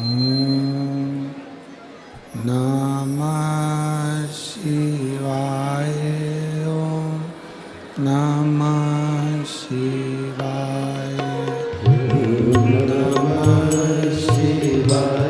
ॐ नमः शिवाय। ॐ नमः शिवाय। नमः शिवाय।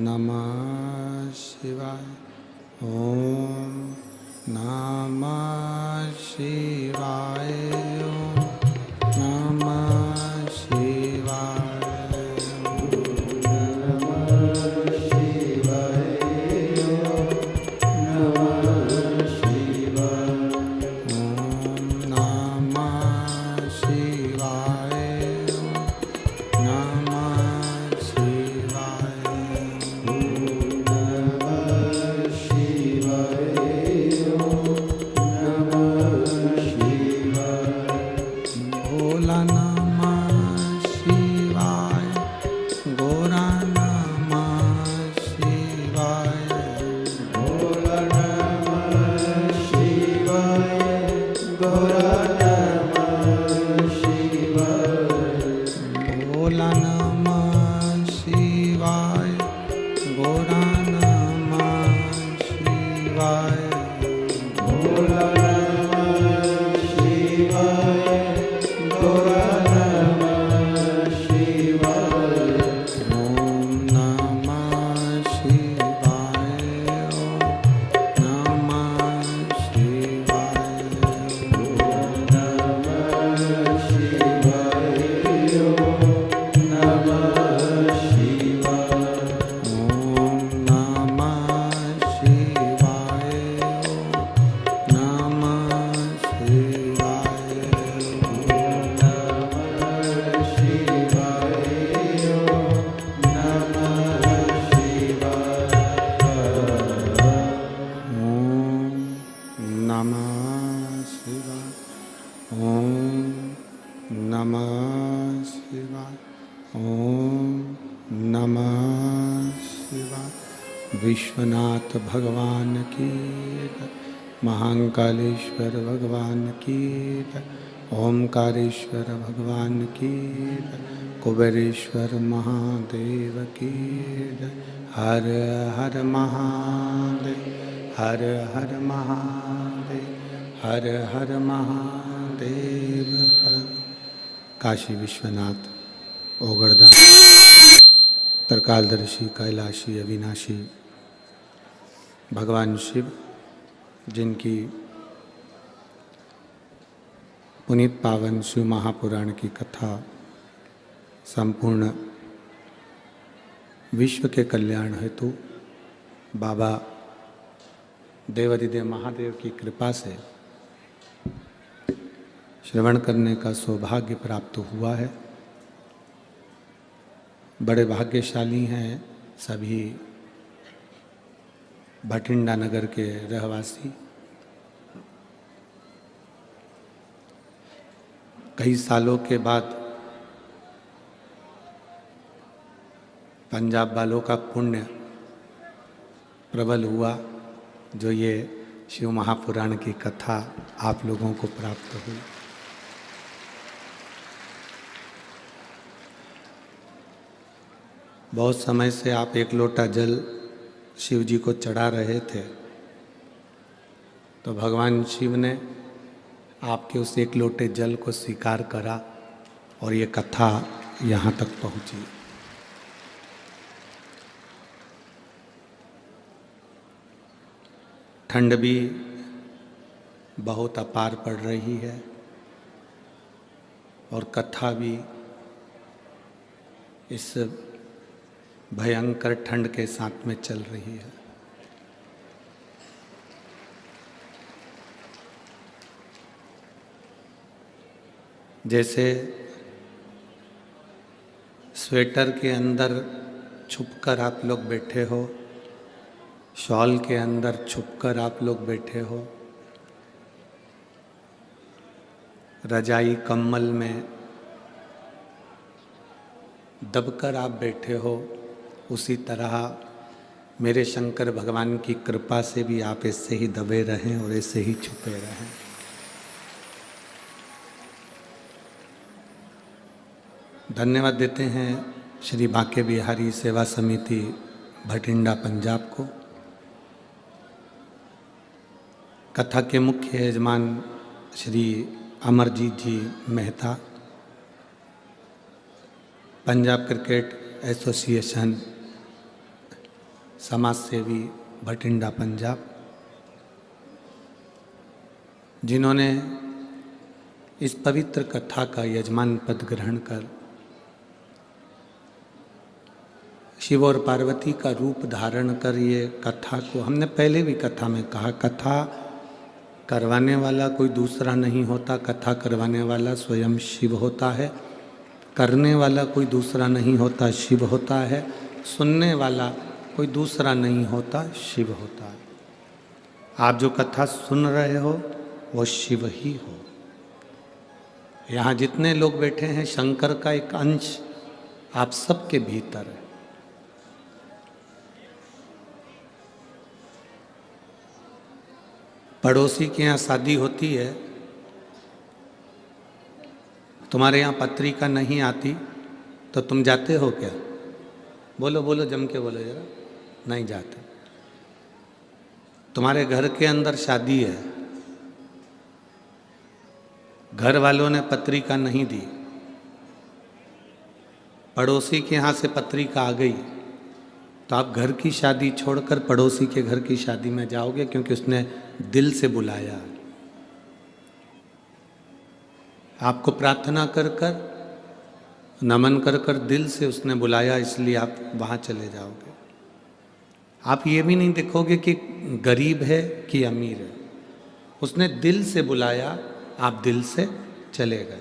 नमः शिवाय। ॐ नमः शिवाय। नमः शिवाय। विश्वनाथ भगवान की जय। महाकालेश्वर भगवान की जय। ओमकारेश्वर भगवान की जय। कुबेरेश्वर महादेव की जय। हर हर महादेव। हर हर महादेव। हर हर महादेव। काशी विश्वनाथ ओगड़दानी त्रिकालदर्शी कैलाशी अविनाशी भगवान शिव, जिनकी पुनीत पावन शिव महापुराण की कथा संपूर्ण विश्व के कल्याण हेतु बाबा देवाधिदेव महादेव की कृपा से श्रवण करने का सौभाग्य प्राप्त हुआ है। बड़े भाग्यशाली हैं सभी भटिंडा नगर के रहवासी। कई सालों के बाद पंजाब वालों का पुण्य प्रबल हुआ, जो ये शिव महापुराण की कथा आप लोगों को प्राप्त हुई। बहुत समय से आप एक लोटा जल शिव जी को चढ़ा रहे थे, तो भगवान शिव ने आपके उस एक लोटे जल को स्वीकार करा और ये कथा यहाँ तक पहुँची। ठंड भी बहुत अपार पड़ रही है और कथा भी इस भयंकर ठंड के साथ में चल रही है। जैसे स्वेटर के अंदर छुपकर आप लोग बैठे हो, शॉल के अंदर छुपकर आप लोग बैठे हो, रजाई कंबल में दबकर आप बैठे हो, उसी तरह मेरे शंकर भगवान की कृपा से भी आप ऐसे ही दबे रहें और ऐसे ही छुपे रहें। धन्यवाद देते हैं श्री बांके बिहारी सेवा समिति भटिंडा पंजाब को। कथा के मुख्य यजमान श्री अमरजीत जी मेहता, पंजाब क्रिकेट एसोसिएशन समाज सेवी भटिंडा पंजाब, जिन्होंने इस पवित्र कथा का यजमान पद ग्रहण कर शिव और पार्वती का रूप धारण कर ये कथा को, हमने पहले भी कथा में कहा, कथा करवाने वाला कोई दूसरा नहीं होता, कथा करवाने वाला स्वयं शिव होता है, करने वाला कोई दूसरा नहीं होता, शिव होता है, सुनने वाला कोई दूसरा नहीं होता, शिव होता है। आप जो कथा सुन रहे हो वो शिव ही हो। यहाँ जितने लोग बैठे हैं, शंकर का एक अंश आप सबके भीतर है। पड़ोसी के यहाँ शादी होती है, तुम्हारे यहाँ पत्रिका नहीं आती तो तुम जाते हो क्या? बोलो बोलो, जम के बोलो जरा। नहीं जाते। तुम्हारे घर के अंदर शादी है, घर वालों ने पत्रिका नहीं दी, पड़ोसी के यहाँ से पत्रिका आ गई, तो आप घर की शादी छोड़कर पड़ोसी के घर की शादी में जाओगे, क्योंकि उसने दिल से बुलाया, आपको प्रार्थना कर कर नमन कर कर दिल से उसने बुलाया, इसलिए आप वहाँ चले जाओगे। आप ये भी नहीं देखोगे कि गरीब है कि अमीर है, उसने दिल से बुलाया, आप दिल से चले गए।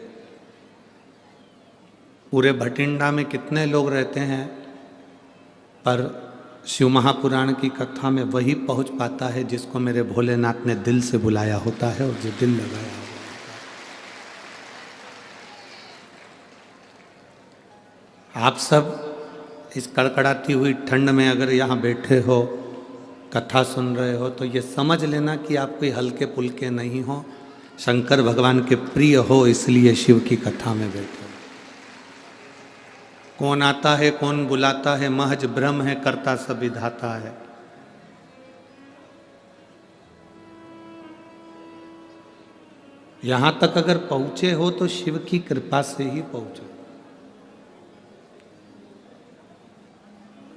पूरे भटिंडा में कितने लोग रहते हैं, पर शिव महापुराण की कथा में वही पहुंच पाता है जिसको मेरे भोलेनाथ ने दिल से बुलाया होता है और जो दिल लगाया होता है। आप सब इस कड़कड़ाती हुई ठंड में अगर यहाँ बैठे हो, कथा सुन रहे हो, तो ये समझ लेना कि आप कोई हल्के पुल्के नहीं हो, शंकर भगवान के प्रिय हो, इसलिए शिव की कथा में बैठे हो। कौन आता है कौन बुलाता है, महज ब्रह्म है, करता सब विधाता है। यहां तक अगर पहुंचे हो तो शिव की कृपा से ही पहुंचे।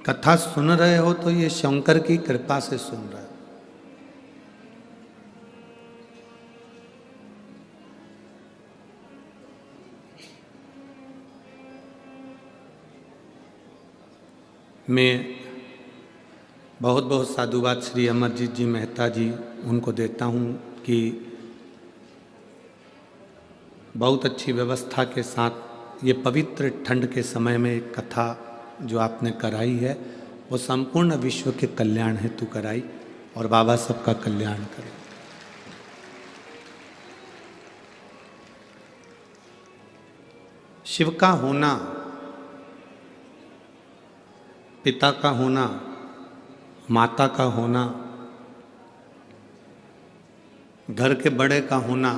कथा सुन रहे हो तो ये शंकर की कृपा से सुन रहे हो। मैं बहुत बहुत साधुवाद श्री अमरजीत जी मेहता जी उनको देता हूँ कि बहुत अच्छी व्यवस्था के साथ ये पवित्र ठंड के समय में कथा जो आपने कराई है वो संपूर्ण विश्व के कल्याण हेतु कराई, और बाबा सबका कल्याण करे। शिव का होना, पिता का होना, माता का होना, घर के बड़े का होना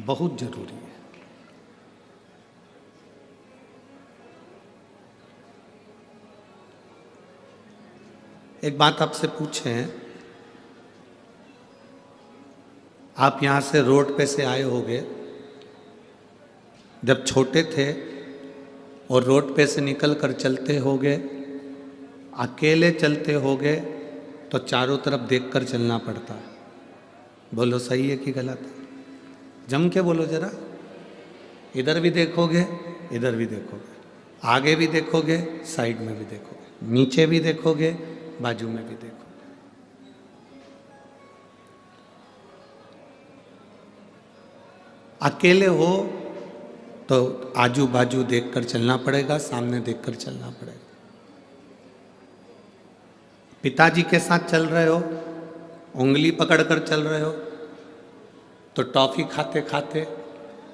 बहुत जरूरी है। एक बात आपसे पूछें, आप यहाँ से रोड पे से आए होंगे, जब छोटे थे और रोड पे से निकल कर चलते होगे, अकेले चलते होगे तो चारों तरफ देखकर चलना पड़ता है। बोलो सही है कि गलत है? जम के बोलो जरा। इधर भी देखोगे, इधर भी देखोगे, आगे भी देखोगे, साइड में भी देखोगे, नीचे भी देखोगे, बाजू में भी देखोगे। अकेले हो तो आजू बाजू देखकर चलना पड़ेगा, सामने देखकर चलना पड़ेगा। पिताजी के साथ चल रहे हो, उंगली पकड़कर चल रहे हो, तो टॉफी खाते खाते,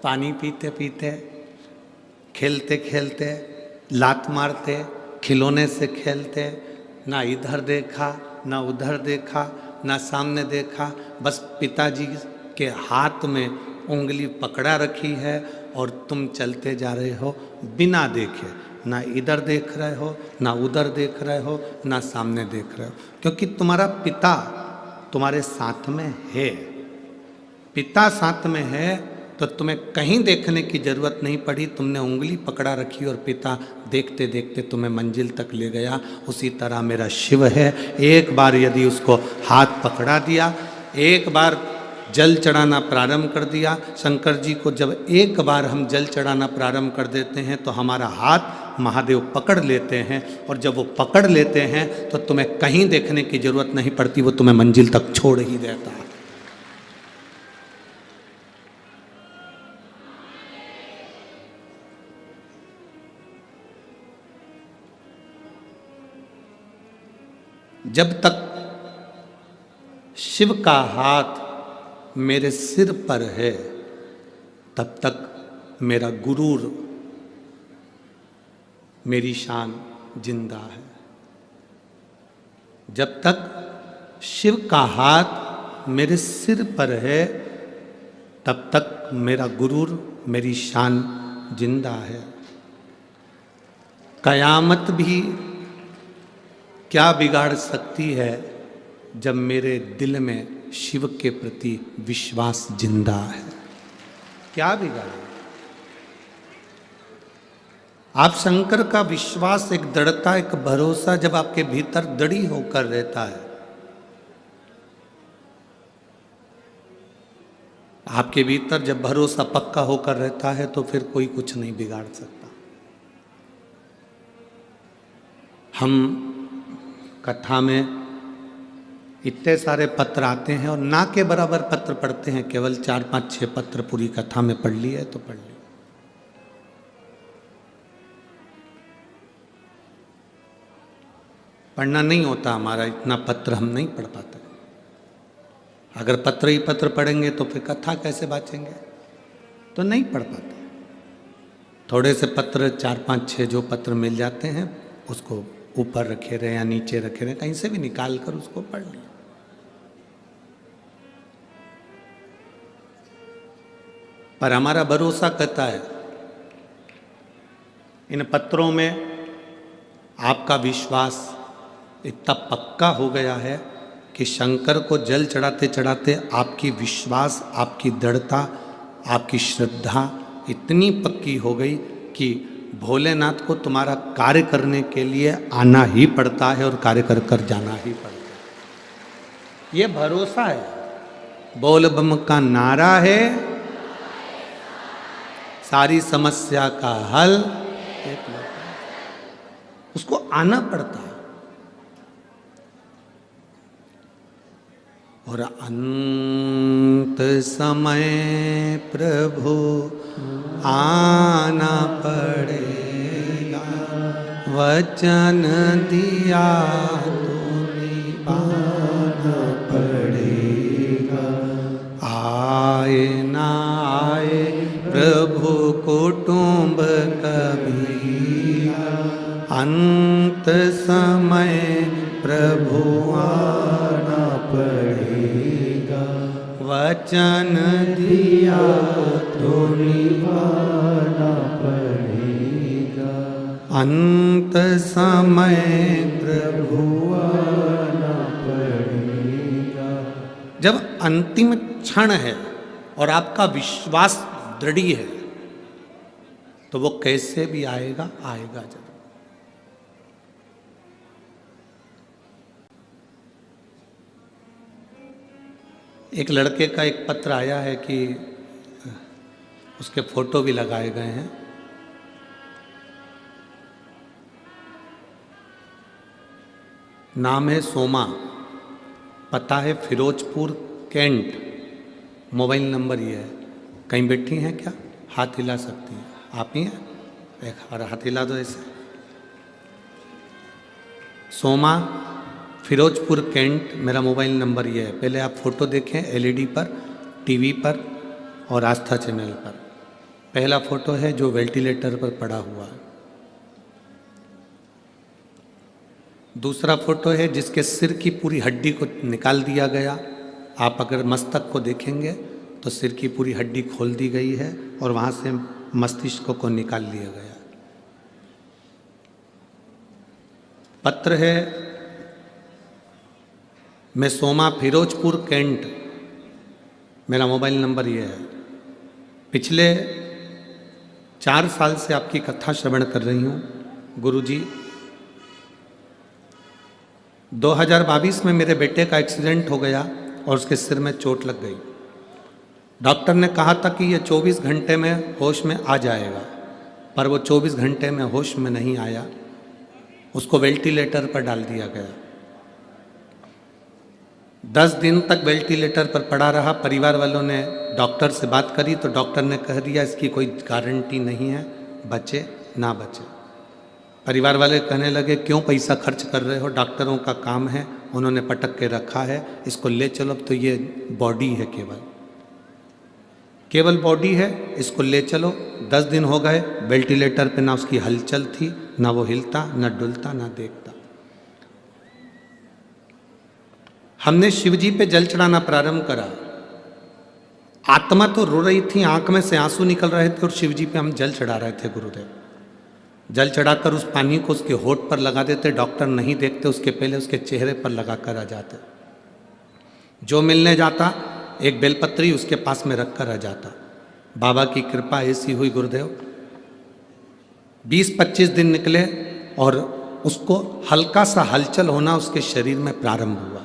पानी पीते पीते, खेलते खेलते, लात मारते, खिलौने से खेलते, ना इधर देखा ना उधर देखा ना सामने देखा, बस पिताजी के हाथ में उंगली पकड़ा रखी है और तुम चलते जा रहे हो बिना देखे, ना इधर देख रहे हो ना उधर देख रहे हो ना सामने देख रहे हो, क्योंकि तुम्हारा पिता तुम्हारे साथ में है। पिता साथ में है तो तुम्हें कहीं देखने की जरूरत नहीं पड़ी, तुमने उंगली पकड़ा रखी और पिता देखते देखते तुम्हें मंजिल तक ले गया। उसी तरह मेरा शिव है, एक बार यदि उसको हाथ पकड़ा दिया, एक बार जल चढ़ाना प्रारंभ कर दिया, शंकर जी को जब एक बार हम जल चढ़ाना प्रारंभ कर देते हैं तो हमारा हाथ महादेव पकड़ लेते हैं, और जब वो पकड़ लेते हैं तो तुम्हें कहीं देखने की जरूरत नहीं पड़ती, वो तुम्हें मंजिल तक छोड़ ही देता है। जब तक शिव का हाथ मेरे सिर पर है तब तक मेरा गुरूर, मेरी शान जिंदा है। जब तक शिव का हाथ मेरे सिर पर है तब तक मेरा गुरूर, मेरी शान जिंदा है। कयामत भी क्या बिगाड़ सकती है जब मेरे दिल में शिव के प्रति विश्वास जिंदा है? क्या बिगाड़े? आप शंकर का विश्वास, एक दृढ़ता, एक भरोसा जब आपके भीतर दृढ़ होकर रहता है, आपके भीतर जब भरोसा पक्का होकर रहता है तो फिर कोई कुछ नहीं बिगाड़ सकता। हम कथा में इतने सारे पत्र आते हैं और ना के बराबर पत्र पढ़ते हैं, केवल 4, 5, 6 पत्र पूरी कथा में पढ़ लिए तो पढ़ लिए। पढ़ना नहीं होता हमारा, इतना पत्र हम नहीं पढ़ पाते। अगर पत्र ही पत्र पढ़ेंगे तो फिर कथा कैसे बाँचेंगे? तो नहीं पढ़ पाते। थोड़े से पत्र 4, 5, 6 जो पत्र मिल जाते हैं उसको ऊपर रखे रहे या नीचे रखे रहे, कहीं से भी निकाल कर उसको पढ़ लिया। पर हमारा भरोसा कहता है, इन पत्रों में आपका विश्वास इतना पक्का हो गया है कि शंकर को जल चढ़ाते चढ़ाते आपकी विश्वास, आपकी दृढ़ता, आपकी श्रद्धा इतनी पक्की हो गई कि भोलेनाथ को तुम्हारा कार्य करने के लिए आना ही पड़ता है और कार्य कर कर जाना ही पड़ता है। ये भरोसा है। बोल बम का नारा है, सारी समस्या का हल एक लोटा, उसको आना पड़ता है। और अंत समय प्रभु आना पड़ेगा, वचन दिया तो निभाना पड़ेगा। आए ना आए प्रभु कुटुंब कभी, अंत समय प्रभु आना पड़ेगा, वचन दिया तो निभाना पड़ेगा। अंत समय प्रभु आना पड़ेगा। जब अंतिम क्षण है और आपका विश्वास दृढ़ है तो वो कैसे भी आएगा, आएगा जरूर। एक लड़के का एक पत्र आया है कि उसके फोटो भी लगाए गए हैं। नाम है सोमा, पता है फिरोजपुर कैंट, मोबाइल नंबर ये है। कहीं बैठी हैं क्या? हाथ हिला सकती हैं। आप ही हैं? एक और हाथ हिला दो ऐसे। सोमा, फिरोजपुर कैंट, मेरा मोबाइल नंबर ये है। पहले आप फोटो देखें एलईडी पर, टीवी पर और आस्था चैनल पर। पहला फोटो है जो वेंटिलेटर पर पड़ा हुआ। दूसरा फोटो है जिसके सिर की पूरी हड्डी को निकाल दिया गया। आप अगर मस्तक को देखेंगे तो सिर की पूरी हड्डी खोल दी गई है और वहाँ से मस्तिष्क को निकाल लिया गया। पत्र है, मैं सोमा, फिरोजपुर कैंट, मेरा मोबाइल नंबर ये है। पिछले 4 साल से आपकी कथा श्रवण कर रही हूँ गुरुजी। 2022 में मेरे बेटे का एक्सीडेंट हो गया और उसके सिर में चोट लग गई। डॉक्टर ने कहा था कि ये 24 घंटे में होश में आ जाएगा, पर वो 24 घंटे में होश में नहीं आया। उसको वेंटिलेटर पर डाल दिया गया। 10 दिन तक वेंटिलेटर पर पड़ा रहा। परिवार वालों ने डॉक्टर से बात करी तो डॉक्टर ने कह दिया इसकी कोई गारंटी नहीं है, बचे ना बचे। परिवार वाले कहने लगे क्यों पैसा खर्च कर रहे हो, डॉक्टरों का काम है, उन्होंने पटक के रखा है, इसको ले चलो। तो ये बॉडी है, केवल बॉडी है, इसको ले चलो। 10 दिन हो गए, वेंटिलेटर पे ना उसकी हलचल थी, ना वो हिलता, ना डुलता, ना देखता। हमने शिवजी पे जल चढ़ाना प्रारंभ करा। आत्मा तो रो रही थी, आंख में से आंसू निकल रहे थे और शिवजी पे हम जल चढ़ा रहे थे। गुरुदेव जल चढ़ाकर उस पानी को उसके होठ पर लगा देते। डॉक्टर नहीं देखते, उसके पहले उसके चेहरे पर लगाकर आ जाते। जो मिलने जाता एक बेलपत्री उसके पास में रख कर आ जाता। बाबा की कृपा ऐसी हुई गुरुदेव, 20-25 दिन निकले और उसको हल्का सा हलचल होना उसके शरीर में प्रारंभ हुआ।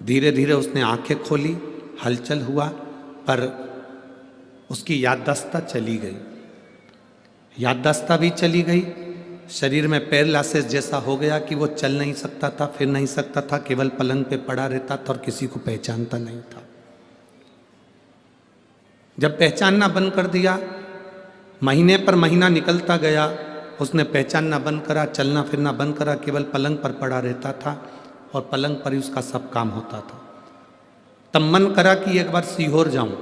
धीरे धीरे उसने आंखें खोली, हलचल हुआ, पर उसकी याददाश्त चली गई। याददाश्त भी चली गई। शरीर में पैरालिसिस जैसा हो गया कि वो चल नहीं सकता था, फिर नहीं सकता था, केवल पलंग पे पड़ा रहता था और किसी को पहचानता नहीं था। जब पहचानना बंद कर दिया, महीने पर महीना निकलता गया, उसने पहचानना बंद करा, चलना फिरना बंद करा, केवल पलंग पर पड़ा रहता था और पलंग पर ही उसका सब काम होता था। तब मन करा कि एक बार सीहोर जाऊं।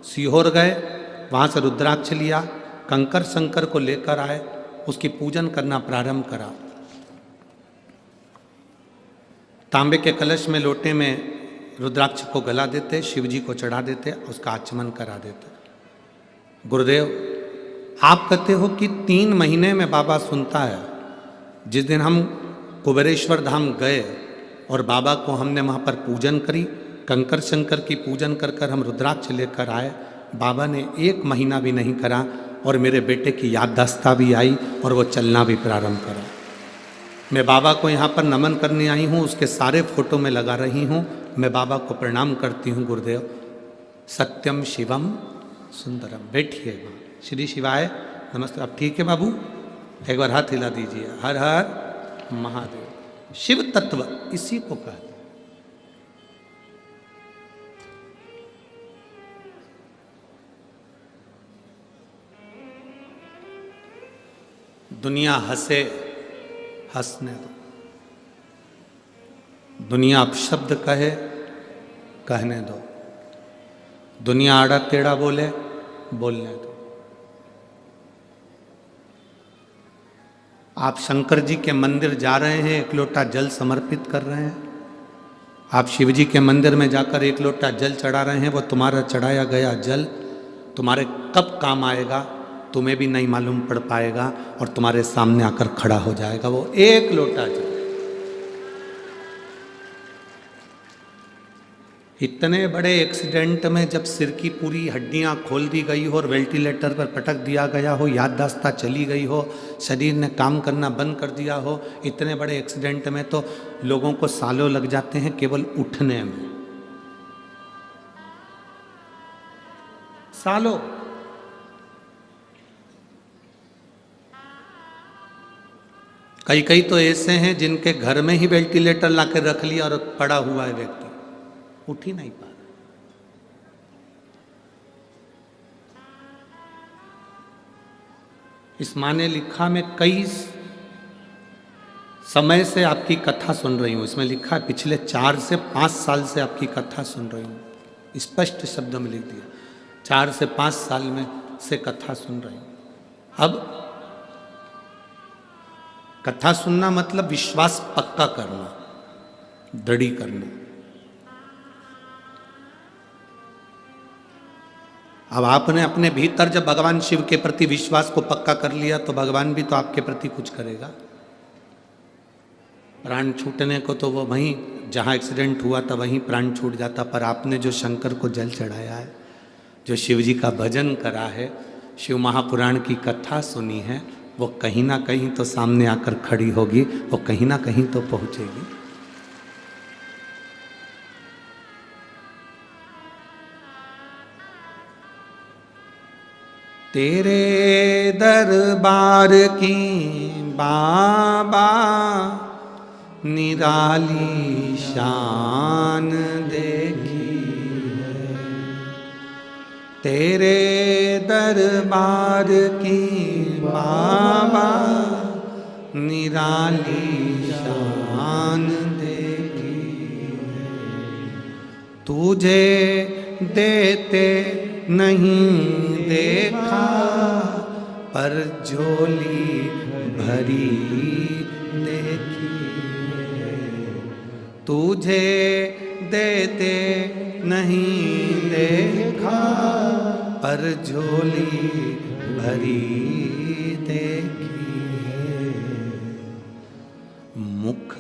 सीहोर गए, वहाँ से रुद्राक्ष लिया, कंकर शंकर को लेकर आए, उसकी पूजन करना प्रारंभ करा। तांबे के कलश में, लोटे में रुद्राक्ष को गला देते, शिवजी को चढ़ा देते, उसका आचमन करा देते। गुरुदेव आप कहते हो कि 3 महीने में बाबा सुनता है। जिस दिन हम कुबेरेश्वर धाम गए और बाबा को हमने वहाँ पर पूजन करी, कंकर शंकर की पूजन कर कर हम रुद्राक्ष लेकर आए, बाबा ने 1 महीना भी नहीं करा और मेरे बेटे की याददाश्त भी आई और वो चलना भी प्रारंभ करा। मैं बाबा को यहाँ पर नमन करने आई हूँ, उसके सारे फोटो में लगा रही हूँ। मैं बाबा को प्रणाम करती हूँ। गुरुदेव सत्यम शिवम सुंदरम। बैठिए। श्री शिवाय नमस्ते। अब ठीक है बाबू? एक बार हाथ हिला दीजिए। हर हर महादेव। शिव तत्व इसी को कहते हैं। दुनिया हंसे, हंसने दो। दुनिया अपशब्द कहे, कहने दो। दुनिया आड़ा टेढ़ा बोले, बोलने दो। आप शंकर जी के मंदिर जा रहे हैं, 1 लोटा जल समर्पित कर रहे हैं। आप शिव जी के मंदिर में जाकर 1 लोटा जल चढ़ा रहे हैं। वो तुम्हारा चढ़ाया गया जल तुम्हारे कब काम आएगा तुम्हें भी नहीं मालूम पड़ पाएगा और तुम्हारे सामने आकर खड़ा हो जाएगा वो 1 लोटा जल। इतने बड़े एक्सीडेंट में जब सिर की पूरी हड्डियां खोल दी गई हो और वेंटिलेटर पर पटक दिया गया हो, याददाश्त चली गई हो, शरीर ने काम करना बंद कर दिया हो, इतने बड़े एक्सीडेंट में तो लोगों को सालों लग जाते हैं केवल उठने में। सालों। कई कई तो ऐसे हैं जिनके घर में ही वेंटिलेटर लाकर रख लिया और पड़ा हुआ है व्यक्ति, उठ ही नहीं पा रहा। इस माँ ने लिखा, मैं कई समय से आपकी कथा सुन रही हूं। इसमें लिखा है पिछले 4 से 5 साल से आपकी कथा सुन रही हूं। स्पष्ट शब्दों में लिख दिया, 4 से 5 साल में से कथा सुन रही हूं। अब कथा सुनना मतलब विश्वास पक्का करना, दृढ़ी करना। अब आपने अपने भीतर जब भगवान शिव के प्रति विश्वास को पक्का कर लिया तो भगवान भी तो आपके प्रति कुछ करेगा। प्राण छूटने को तो वो वहीं जहाँ एक्सीडेंट हुआ था वहीं प्राण छूट जाता, पर आपने जो शंकर को जल चढ़ाया है, जो शिव जी का भजन करा है, शिव महापुराण की कथा सुनी है, वो कहीं ना कहीं तो सामने आकर खड़ी होगी, वो कहीं ना कहीं तो पहुंचेगी। तेरे दरबार की बाबा निराली शान देखी है, तेरे दरबार की बाबा निराली शान देखी है। तुझे देते नहीं देखा पर झोली भरी देखी, तुझे देते नहीं देखा पर झोली भरी देखी है। मुख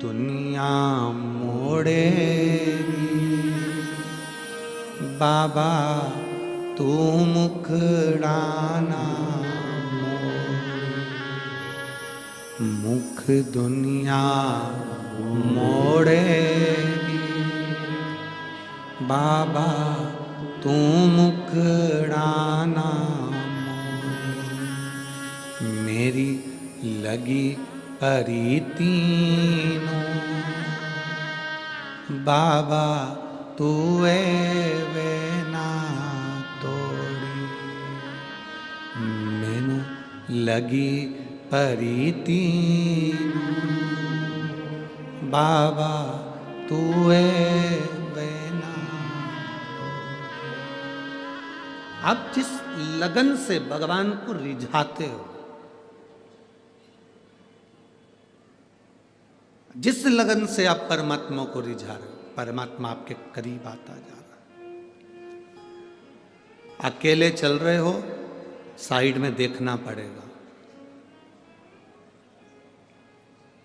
दुनिया मोड़ेगी बाबा तू मुखड़ाना मोड़, मुख दुनिया मोड़ेगी बाबा तू मुखड़ाना मोड़। मेरी लगी परी तीनों बाबा तू वे ना तोड़ी, मैनू लगी परी तीनों बाबा तू वे ना। आप जिस लगन से भगवान को रिझाते हो, जिस लगन से आप परमात्मा को रिझा रहे हो, परमात्मा आपके करीब आता जा रहा है। अकेले चल रहे हो, साइड में देखना पड़ेगा।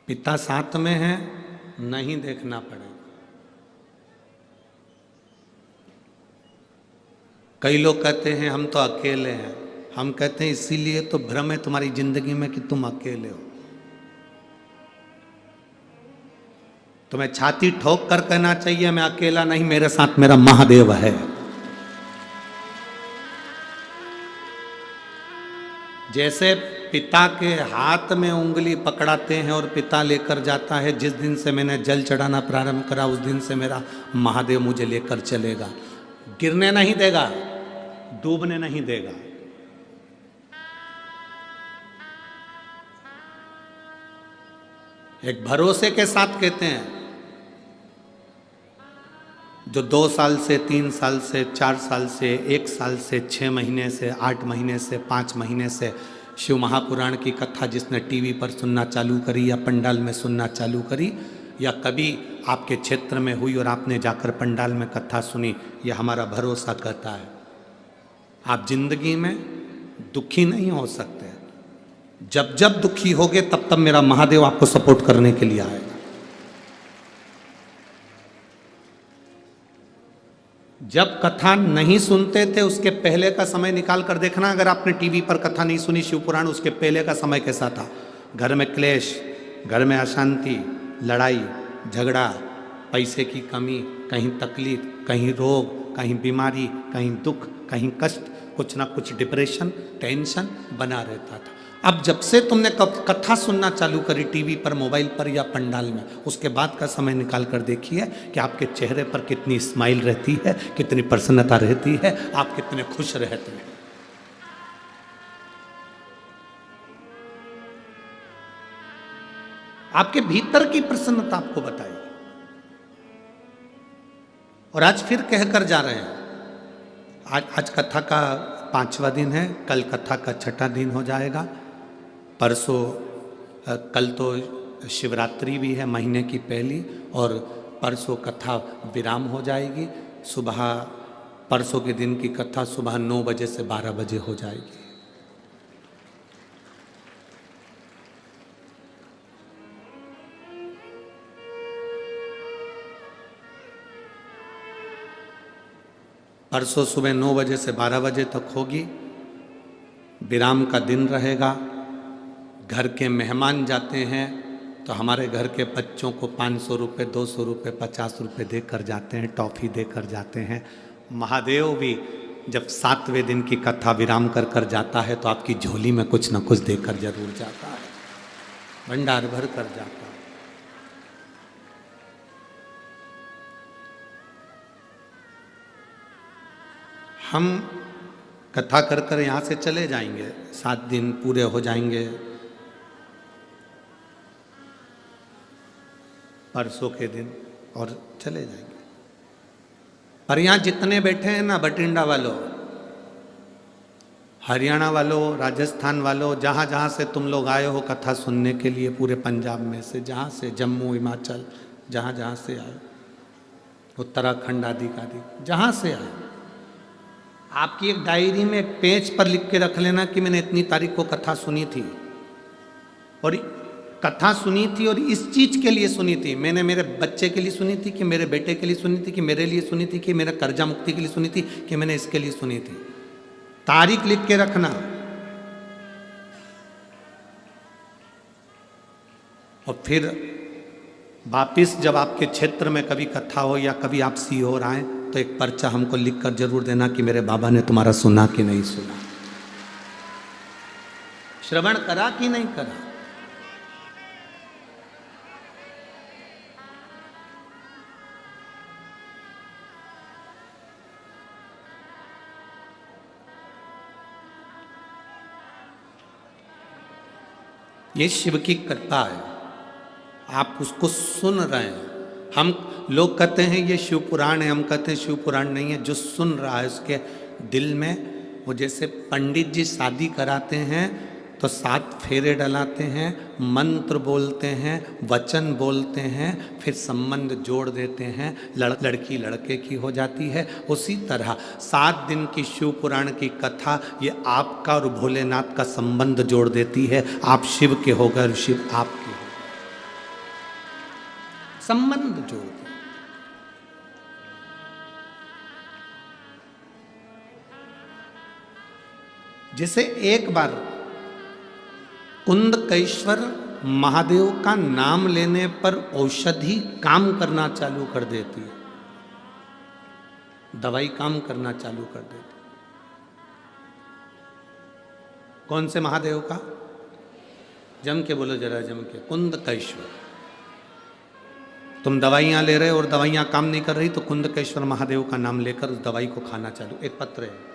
पिता साथ में है, नहीं देखना पड़ेगा। कई लोग कहते हैं हम तो अकेले हैं। हम कहते हैं इसीलिए तो भ्रम है तुम्हारी जिंदगी में कि तुम अकेले हो। तुम्हें छाती ठोक कर कहना चाहिए मैं अकेला नहीं, मेरे साथ मेरा महादेव है। जैसे पिता के हाथ में उंगली पकड़ाते हैं और पिता लेकर जाता है, जिस दिन से मैंने जल चढ़ाना प्रारंभ करा उस दिन से मेरा महादेव मुझे लेकर चलेगा, गिरने नहीं देगा, डूबने नहीं देगा। एक भरोसे के साथ कहते हैं। जो 2 साल से 3 साल से 4 साल से 1 साल से 6 महीने से 8 महीने से 5 महीने से शिव महापुराण की कथा जिसने टीवी पर सुनना चालू करी या पंडाल में सुनना चालू करी या कभी आपके क्षेत्र में हुई और आपने जाकर पंडाल में कथा सुनी, यह हमारा भरोसा कहता है आप जिंदगी में दुखी नहीं हो सकते। जब जब दुखी होगे तब तब मेरा महादेव आपको सपोर्ट करने के लिए आएगा। जब कथा नहीं सुनते थे उसके पहले का समय निकाल कर देखना। अगर आपने टीवी पर कथा नहीं सुनी शिव पुराण, उसके पहले का समय कैसा था? घर में क्लेश, घर में अशांति, लड़ाई झगड़ा, पैसे की कमी, कहीं तकलीफ, कहीं रोग, कहीं बीमारी, कहीं दुख, कहीं कष्ट, कुछ ना कुछ डिप्रेशन, टेंशन बना रहता था। अब जब से तुमने कथा सुनना चालू करी टीवी पर, मोबाइल पर या पंडाल में, उसके बाद का समय निकाल कर देखिए कि आपके चेहरे पर कितनी स्माइल रहती है, कितनी प्रसन्नता रहती है, आप कितने खुश रहते हैं। आपके भीतर की प्रसन्नता आपको बताइए। और आज फिर कहकर जा रहे हैं, आज कथा का 5वां दिन है, कल कथा का 6ठा दिन हो जाएगा। परसों कल तो शिवरात्रि भी है, महीने की पहली, और परसों कथा विराम हो जाएगी। सुबह परसों के दिन की कथा सुबह 9 बजे से 12 बजे हो जाएगी। परसों सुबह 9 बजे से 12 बजे तक होगी। विराम का दिन रहेगा। घर के मेहमान जाते हैं तो हमारे घर के बच्चों को 500 रुपये, 200 रुपये, 50 रुपये देकर जाते हैं, टॉफ़ी देकर जाते हैं। महादेव भी जब 7वें दिन की कथा विराम कर कर जाता है तो आपकी झोली में कुछ न कुछ देकर जरूर जाता है, भंडार भर कर जाता है। हम कथा कर कर यहाँ से चले जाएंगे, 7 दिन पूरे हो जाएंगे परसों के दिन, और चले जाएंगे। पर यहाँ जितने बैठे हैं ना, बठिंडा वालों, हरियाणा वालों, राजस्थान वालों, जहाँ जहाँ से तुम लोग आए हो कथा सुनने के लिए, पूरे पंजाब में से, जहाँ से, जम्मू, हिमाचल, जहाँ जहाँ से आए, उत्तराखंड आदि का आदि, जहाँ से आए, आपकी एक डायरी में पेज पर लिख के रख लेना कि मैंने इतनी तारीख को कथा सुनी थी, और कथा सुनी थी और इस चीज के लिए सुनी थी। मैंने मेरे बच्चे के लिए सुनी थी, कि मेरे बेटे के लिए सुनी थी, कि मेरे लिए सुनी थी, कि मेरा कर्जा मुक्ति के लिए सुनी थी, कि मैंने इसके लिए सुनी थी। तारीख लिख के रखना। और फिर वापिस जब आपके क्षेत्र में कभी कथा हो या कभी आप सीहोर आए तो एक पर्चा हमको लिख कर जरूर देना कि मेरे बाबा ने तुम्हारा सुना कि नहीं सुना, श्रवण करा कि नहीं करा। ये शिव की कृपा है, आप उसको सुन रहे हैं। हम लोग कहते हैं ये शिव पुराण है, हम कहते हैं शिव पुराण नहीं है। जो सुन रहा है उसके दिल में, वो जैसे पंडित जी शादी कराते हैं तो 7 फेरे डलाते हैं, मंत्र बोलते हैं, वचन बोलते हैं, फिर संबंध जोड़ देते हैं, लड़की लड़के की हो जाती है। उसी तरह 7 दिन की शिव पुराण की कथा ये आपका और भोलेनाथ का संबंध जोड़ देती है। आप शिव के हो गए और शिव आपके हो, संबंध जोड़ दे। जैसे एक बार कुंदकेश्वर महादेव का नाम लेने पर औषधि काम करना चालू कर देती है, दवाई काम करना चालू कर देती। कौन से महादेव का? जम के बोलो जरा, जम के। कुंदकेश्वर। तुम दवाइयां ले रहे हो और दवाइयां काम नहीं कर रही तो कुंदकेश्वर महादेव का नाम लेकर उस दवाई को खाना चालू। एक पत्र है,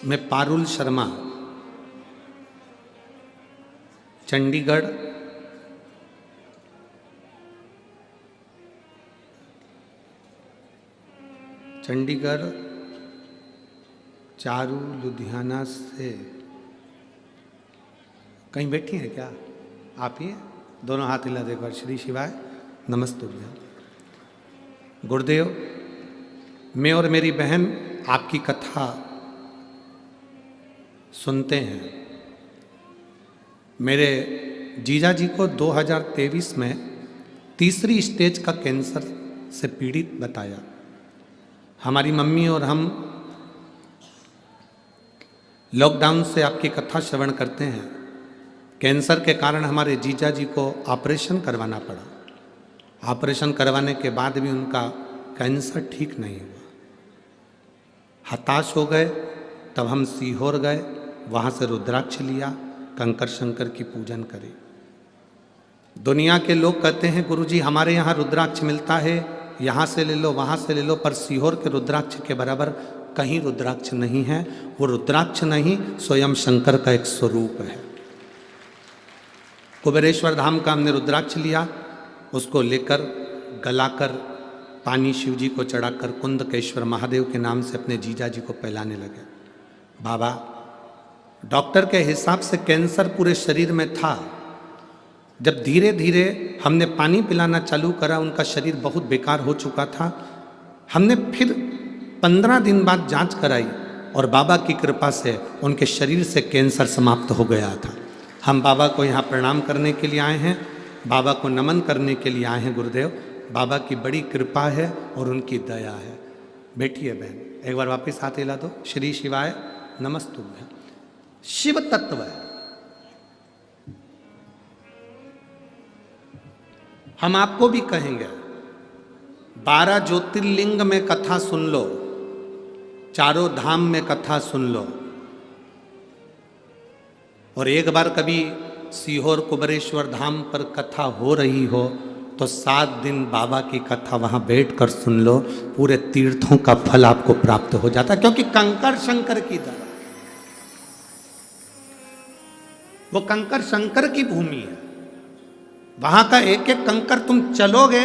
मैं पारुल शर्मा, चंडीगढ़, चारू लुधियाना से कहीं बैठी हैं क्या? आप ही हैं? दोनों हाथ हिला दे एक बार। श्री शिवाय नमस्तु। गुरुदेव, मैं और मेरी बहन आपकी कथा सुनते हैं। मेरे जीजा जी को 2023 में तीसरी स्टेज का कैंसर से पीड़ित बताया। हमारी मम्मी और हम लॉकडाउन से आपकी कथा श्रवण करते हैं। कैंसर के कारण हमारे जीजा जी को ऑपरेशन करवाना पड़ा। ऑपरेशन करवाने के बाद भी उनका कैंसर ठीक नहीं हुआ। हताश हो गए, तब हम सीहोर गए, वहाँ से रुद्राक्ष लिया, कंकर शंकर की पूजन करी। दुनिया के लोग कहते हैं गुरुजी हमारे यहाँ रुद्राक्ष मिलता है, यहाँ से ले लो वहाँ से ले लो, पर सीहोर के रुद्राक्ष के बराबर कहीं रुद्राक्ष नहीं है। वो रुद्राक्ष नहीं, स्वयं शंकर का एक स्वरूप है। कुबेरेश्वर धाम का हमने रुद्राक्ष लिया, उसको लेकर गलाकर पानी शिव जी को चढ़ाकर कुंदकेश्वर महादेव के नाम से अपने जीजा जी को पिलाने लगे। बाबा, डॉक्टर के हिसाब से कैंसर पूरे शरीर में था। जब धीरे धीरे हमने पानी पिलाना चालू करा, उनका शरीर बहुत बेकार हो चुका था। हमने फिर 15 दिन बाद जांच कराई और बाबा की कृपा से उनके शरीर से कैंसर समाप्त हो गया था। हम बाबा को यहाँ प्रणाम करने के लिए आए हैं, बाबा को नमन करने के लिए आए हैं। गुरुदेव, बाबा की बड़ी कृपा है और उनकी दया है। बैठिए बहन, एक बार वापस हाथ हिला दो। श्री शिवाय नमस्तुभ्यं। शिव तत्व है। हम आपको भी कहेंगे 12 ज्योतिर्लिंग में कथा सुन लो, चारों धाम में कथा सुन लो, और एक बार कभी सीहोर कुबेरेश्वर धाम पर कथा हो रही हो तो 7 दिन बाबा की कथा वहां बैठकर सुन लो। पूरे तीर्थों का फल आपको प्राप्त हो जाता है, क्योंकि कंकर शंकर की दया, वो कंकर शंकर की भूमि है। वहां का एक एक कंकर तुम चलोगे,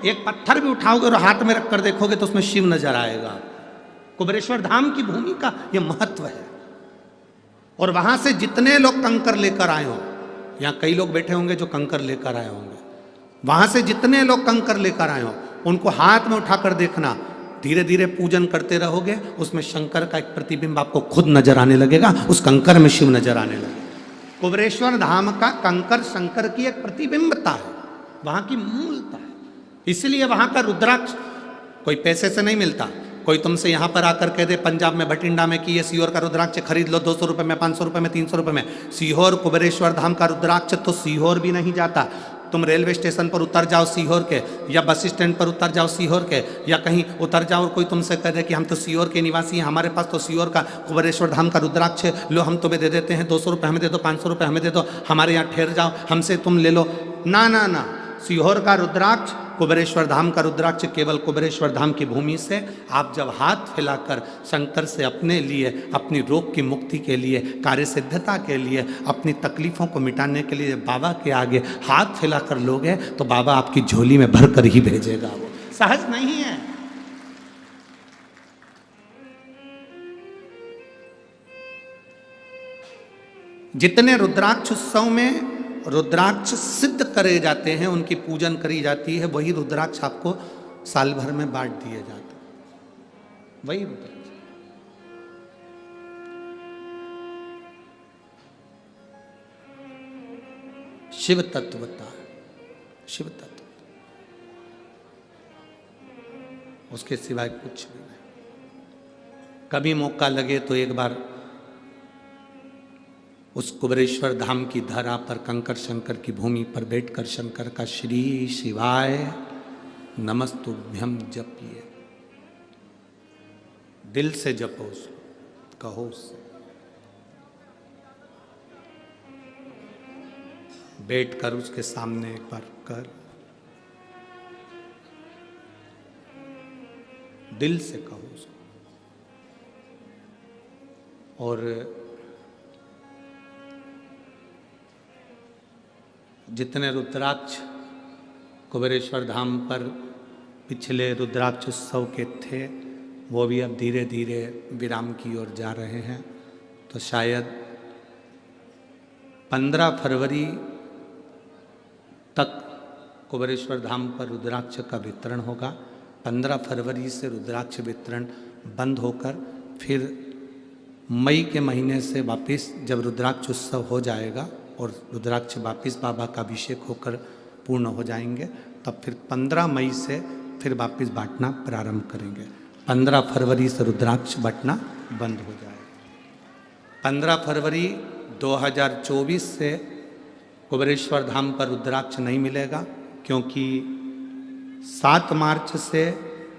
एक पत्थर भी उठाओगे और हाथ में रखकर देखोगे तो उसमें शिव नजर आएगा। कुबेरेश्वर धाम की भूमि का यह महत्व है। और वहां से जितने लोग कंकर लेकर आए हो, यहां कई लोग बैठे होंगे जो कंकर लेकर आए होंगे, वहां से जितने लोग कंकर लेकर आए हो उनको हाथ में उठाकर देखना। धीरे धीरे पूजन करते रहोगे, उसमें शंकर का एक प्रतिबिंब आपको खुद नजर आने लगेगा, उस कंकर में शिव नजर आने लगेगा। कुबेरेश्वर धाम का कंकर शंकर की एक प्रतिबिंबता है, वहां की मूलता है। इसलिए वहां का रुद्राक्ष कोई पैसे से नहीं मिलता। कोई तुमसे यहाँ पर आकर कह दे पंजाब में भटिंडा में कि ये सीहोर का रुद्राक्ष खरीद लो 200 रुपये में, 500 रुपये में, 300 रुपये में। सीहोर कुबेरेश्वर धाम का रुद्राक्ष तो सीहोर भी नहीं जाता। तुम रेलवे स्टेशन पर उतर जाओ सीहोर के, या बस स्टैंड पर उतर जाओ सीहोर के, या कहीं उतर जाओ और कोई तुमसे कह दे कि हम तो सीहोर के निवासी हैं, हमारे पास तो सीहोर का कुबेरेश्वर धाम का रुद्राक्ष है, लो हम तुम्हें दे देते हैं, 200 रुपये हमें दे दो, 500 रुपये हमें दे दो, हमारे यहाँ ठहर जाओ, हमसे तुम ले लो। ना ना ना, सीहोर का रुद्राक्ष, कुबेरेश्वर धाम का रुद्राक्ष केवल कुबेरेश्वर धाम की भूमि से आप जब हाथ फैलाकर शंकर से अपने लिए, अपनी रोग की मुक्ति के लिए, कार्य सिद्धता के लिए, अपनी तकलीफों को मिटाने के लिए बाबा के आगे हाथ फैलाकर लोगे तो बाबा आपकी झोली में भर कर ही भेजेगा। वो सहज नहीं है। जितने रुद्राक्ष उत्सव में रुद्राक्ष सिद्ध करे जाते हैं, उनकी पूजन करी जाती है, वही रुद्राक्ष आपको साल भर में बांट दिए जाते हैं। वही रुद्राक्ष। शिव तत्वता है, शिव तत्व, उसके सिवाय कुछ भी नहीं। कभी मौका लगे तो एक बार उस कुबेरेश्वर धाम की धरा पर, कंकर शंकर की भूमि पर बैठकर शंकर का श्री शिवाय नमस्तुभ्यं जपिए। दिल से जपो, उसको कहो, उससे बैठकर उसके सामने एक बार कर, दिल से कहो उसको। और जितने रुद्राक्ष कुबेरेश्वर धाम पर पिछले रुद्राक्ष उत्सव के थे, वो भी अब धीरे धीरे विराम की ओर जा रहे हैं। तो शायद 15 फरवरी तक कुबेरेश्वर धाम पर रुद्राक्ष का वितरण होगा। 15 फरवरी से रुद्राक्ष वितरण बंद होकर फिर मई के महीने से वापस जब रुद्राक्ष उत्सव हो जाएगा और रुद्राक्ष वापस बाबा का अभिषेक होकर पूर्ण हो जाएंगे, तब फिर 15 मई से फिर वापस बांटना प्रारंभ करेंगे। 15 फरवरी से रुद्राक्ष बांटना बंद हो जाएगा। 15 फरवरी 2024 से कुबेरेश्वर धाम पर रुद्राक्ष नहीं मिलेगा, क्योंकि 7 मार्च से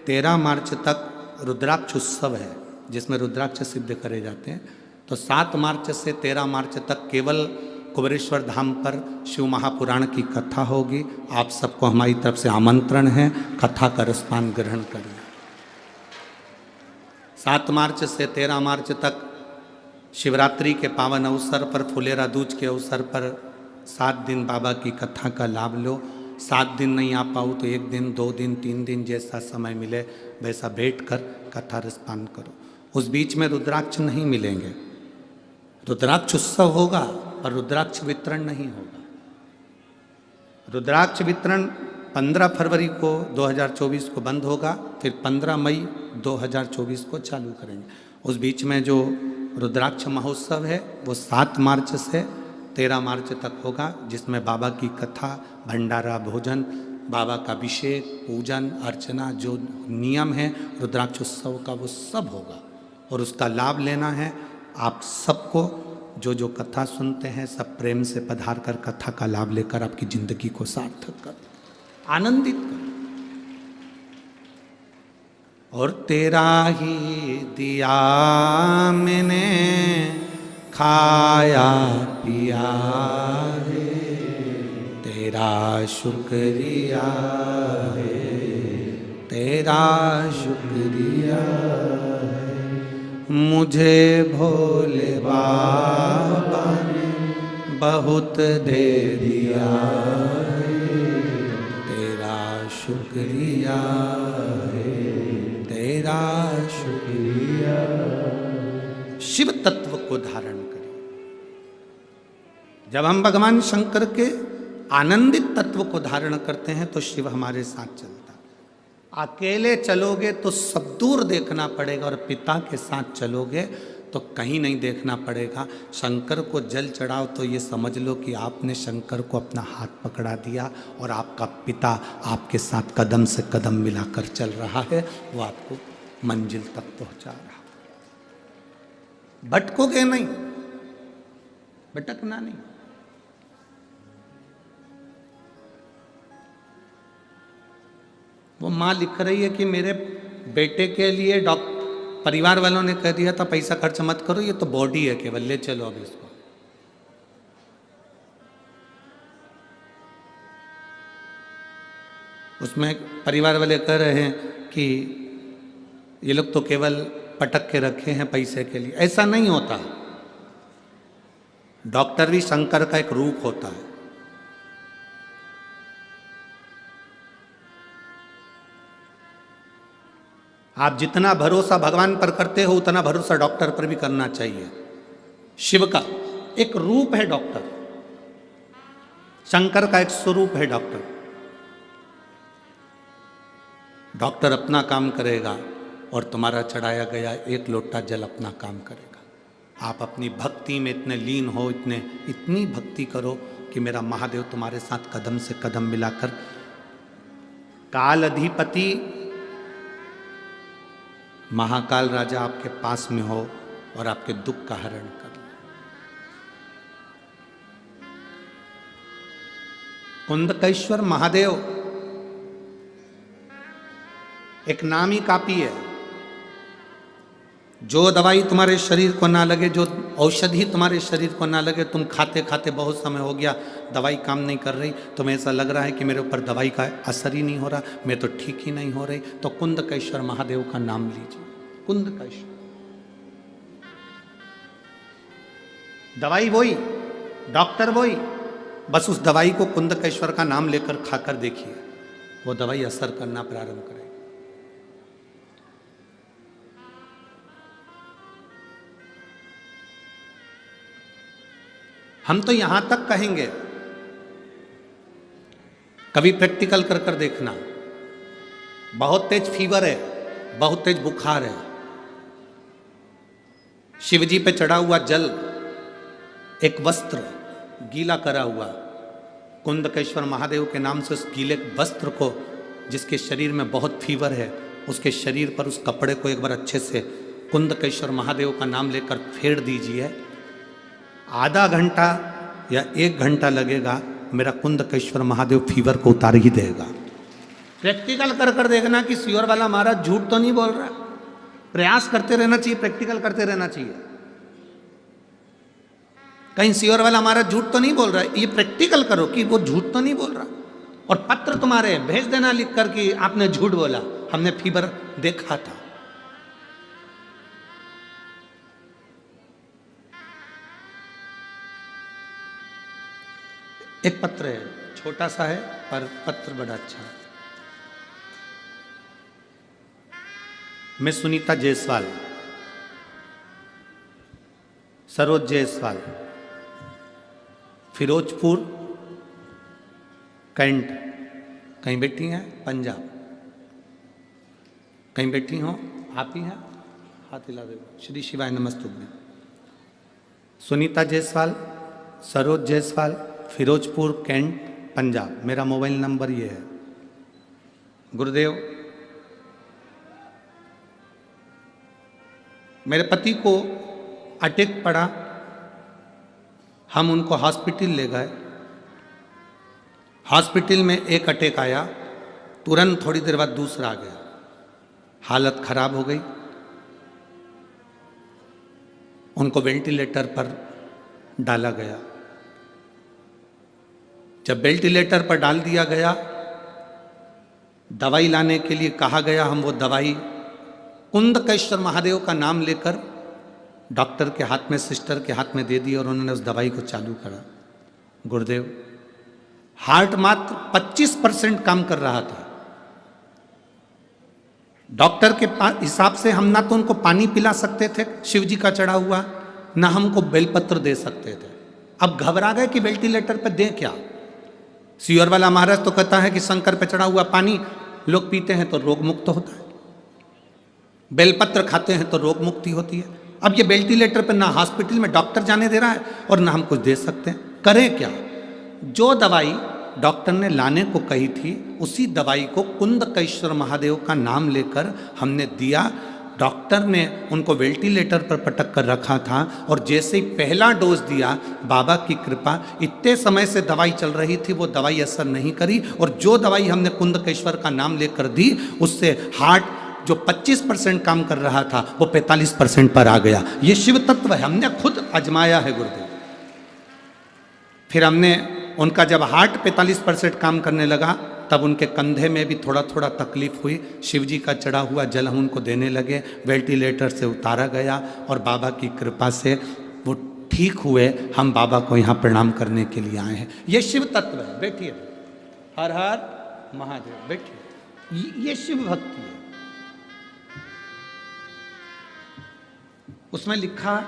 13 मार्च तक रुद्राक्ष उत्सव है जिसमें रुद्राक्ष सिद्ध करे जाते हैं। तो 7 मार्च से 13 मार्च तक केवल कुबेरेश्वर धाम पर शिव महापुराण की कथा होगी। आप सबको हमारी तरफ से आमंत्रण है, कथा का रसपान ग्रहण करिए। 7 मार्च से 13 मार्च तक शिवरात्रि के पावन अवसर पर, फुलेरा दूज के अवसर पर 7 दिन बाबा की कथा का लाभ लो। 7 दिन नहीं आ पाओ तो 1 दिन, 2 दिन, 3 दिन जैसा समय मिले वैसा बैठ कर कथा रसपान करो। उस बीच में रुद्राक्ष नहीं मिलेंगे। रुद्राक्ष उत्सव होगा और रुद्राक्ष वितरण नहीं होगा। रुद्राक्ष वितरण 15 फरवरी को 2024 को बंद होगा, फिर 15 मई 2024 को चालू करेंगे। उस बीच में जो रुद्राक्ष महोत्सव है वो 7 मार्च से 13 मार्च तक होगा, जिसमें बाबा की कथा, भंडारा, भोजन, बाबा का अभिषेक, पूजन अर्चना, जो नियम है रुद्राक्ष उत्सव का वो सब होगा और उसका लाभ लेना है। आप सबको जो जो कथा सुनते हैं सब प्रेम से पधार कर कथा का लाभ लेकर आपकी जिंदगी को सार्थक कर, आनंदित कर। और तेरा ही दिया मैंने खाया पिया है, तेरा शुक्रिया है, तेरा शुक्रिया है। मुझे भोले बाबा ने बहुत दे दिया है, तेरा शुक्रिया है, तेरा शुक्रिया। शिव तत्व को धारण करें। जब हम भगवान शंकर के आनंदित तत्व को धारण करते हैं तो शिव हमारे साथ चलता। अकेले चलोगे तो सब दूर देखना पड़ेगा और पिता के साथ चलोगे तो कहीं नहीं देखना पड़ेगा। शंकर को जल चढ़ाओ तो ये समझ लो कि आपने शंकर को अपना हाथ पकड़ा दिया और आपका पिता आपके साथ कदम से कदम मिलाकर चल रहा है, वो आपको मंजिल तक पहुंचा रहा। भटकोगे नहीं, भटकना नहीं। वो माँ लिख रही है कि मेरे बेटे के लिए परिवार वालों ने कह दिया था पैसा खर्च मत करो, ये तो बॉडी है केवल, ले चलो अब इसको। उसमें परिवार वाले कह रहे हैं कि ये लोग तो केवल पटक के रखे हैं पैसे के लिए। ऐसा नहीं होता। डॉक्टर भी शंकर का एक रूप होता है। आप जितना भरोसा भगवान पर करते हो उतना भरोसा डॉक्टर पर भी करना चाहिए। शिव का एक रूप है डॉक्टर, शंकर का एक स्वरूप है डॉक्टर। डॉक्टर अपना काम करेगा और तुम्हारा चढ़ाया गया 1 लोटा जल अपना काम करेगा। आप अपनी भक्ति में इतने लीन हो, इतनी भक्ति करो कि मेरा महादेव तुम्हारे साथ कदम से कदम मिलाकर, काल अधिपति महाकाल राजा आपके पास में हो और आपके दुख का हरण कर ले। कुंदकेश्वर महादेव एक नामी कापी है। जो दवाई तुम्हारे शरीर को ना लगे, जो औषधि तुम्हारे शरीर को ना लगे, तुम खाते खाते बहुत समय हो गया, दवाई काम नहीं कर रही, तुम्हें ऐसा लग रहा है कि मेरे ऊपर दवाई का असर ही नहीं हो रहा, मैं तो ठीक ही नहीं हो रही, तो कुंदकेश्वर महादेव का नाम लीजिए। कुंदकेश्वर दवाई वही, डॉक्टर वही, बस उस दवाई को कुंदकेश्वर का नाम लेकर खाकर देखिए, वो दवाई असर करना प्रारंभ करेगी। हम तो यहां तक कहेंगे, कभी प्रैक्टिकल कर कर देखना। बहुत तेज फीवर है, बहुत तेज बुखार है, शिवजी पे चढ़ा हुआ जल, एक वस्त्र गीला करा हुआ, कुंदकेश्वर महादेव के नाम से उस गीले वस्त्र को, जिसके शरीर में बहुत फीवर है, उसके शरीर पर उस कपड़े को एक बार अच्छे से कुंदकेश्वर महादेव का नाम लेकर फेर दीजिए। आधा घंटा या 1 घंटा लगेगा, मेरा कुंदकेश्वर महादेव फीवर को उतार ही देगा। प्रैक्टिकल कर कर देखना कि सियोर वाला महाराज झूठ तो नहीं बोल रहा। प्रयास करते रहना चाहिए, प्रैक्टिकल करते रहना चाहिए। कहीं सियोर वाला महाराज झूठ तो नहीं बोल रहा है, ये प्रैक्टिकल करो कि वो झूठ तो नहीं बोल रहा। और पत्र तुम्हारे भेज देना लिख कर कि आपने झूठ बोला, हमने फीवर देखा था। एक पत्र है, छोटा सा है पर पत्र बड़ा अच्छा है। मैं सुनीता जायसवाल, सरोज जायसवाल, फिरोजपुर कैंट, कहीं बैठी हैं पंजाब, कहीं बैठी हो आप ही हैं, हाथ हिला दो। श्री शिवाय नमस्तुभ्यं। सुनीता जायसवाल, सरोज जायसवाल, फिरोजपुर कैंट, पंजाब। मेरा मोबाइल नंबर ये है। गुरुदेव, मेरे पति को अटैक पड़ा, हम उनको हॉस्पिटल ले गए। हॉस्पिटल में एक अटैक आया, तुरंत थोड़ी देर बाद दूसरा आ गया, हालत खराब हो गई। उनको वेंटिलेटर पर डाला गया। जब वेंटिलेटर पर डाल दिया गया, दवाई लाने के लिए कहा गया, हम वो दवाई कुंदकेश्वर महादेव का नाम लेकर डॉक्टर के हाथ में, सिस्टर के हाथ में दे दी और उन्होंने उस दवाई को चालू करा। गुरुदेव, हार्ट मात्र 25% काम कर रहा था। डॉक्टर के हिसाब से हम ना तो उनको पानी पिला सकते थे शिव जी का चढ़ा हुआ, ना हमको बेलपत्र दे सकते थे। अब घबरा गए कि वेंटिलेटर पर दें क्या। सियोर वाला महाराज तो कहता है कि शंकर पे चढ़ा हुआ पानी लोग पीते हैं तो रोग मुक्त होता है, बेलपत्र खाते हैं तो रोग मुक्ति होती है। अब ये वेंटिलेटर पे ना हॉस्पिटल में डॉक्टर जाने दे रहा है और ना हम कुछ दे सकते हैं, करें क्या। जो दवाई डॉक्टर ने लाने को कही थी, उसी दवाई को कुंदकेश्वर महादेव का नाम लेकर हमने दिया। डॉक्टर ने उनको वेंटिलेटर पर पटक कर रखा था और जैसे ही पहला डोज दिया, बाबा की कृपा, इतने समय से दवाई चल रही थी, वो दवाई असर नहीं करी। और जो दवाई हमने कुंदकेश्वर का नाम लेकर दी, उससे हार्ट जो 25% काम कर रहा था वो 45% पर आ गया। ये शिव तत्व है, हमने खुद आजमाया है गुरुदेव। फिर हमने उनका जब हार्ट 45% काम करने लगा, तब उनके कंधे में भी थोड़ा थोड़ा तकलीफ हुई। शिवजी का चढ़ा हुआ जल हम उनको देने लगे, वेंटिलेटर से उतारा गया और बाबा की कृपा से वो ठीक हुए। हम बाबा को यहाँ प्रणाम करने के लिए आए हैं। ये शिव तत्व है। बैठिए, हर हर महादेव, बैठिए। ये शिव भक्ति है। उसमें लिखा,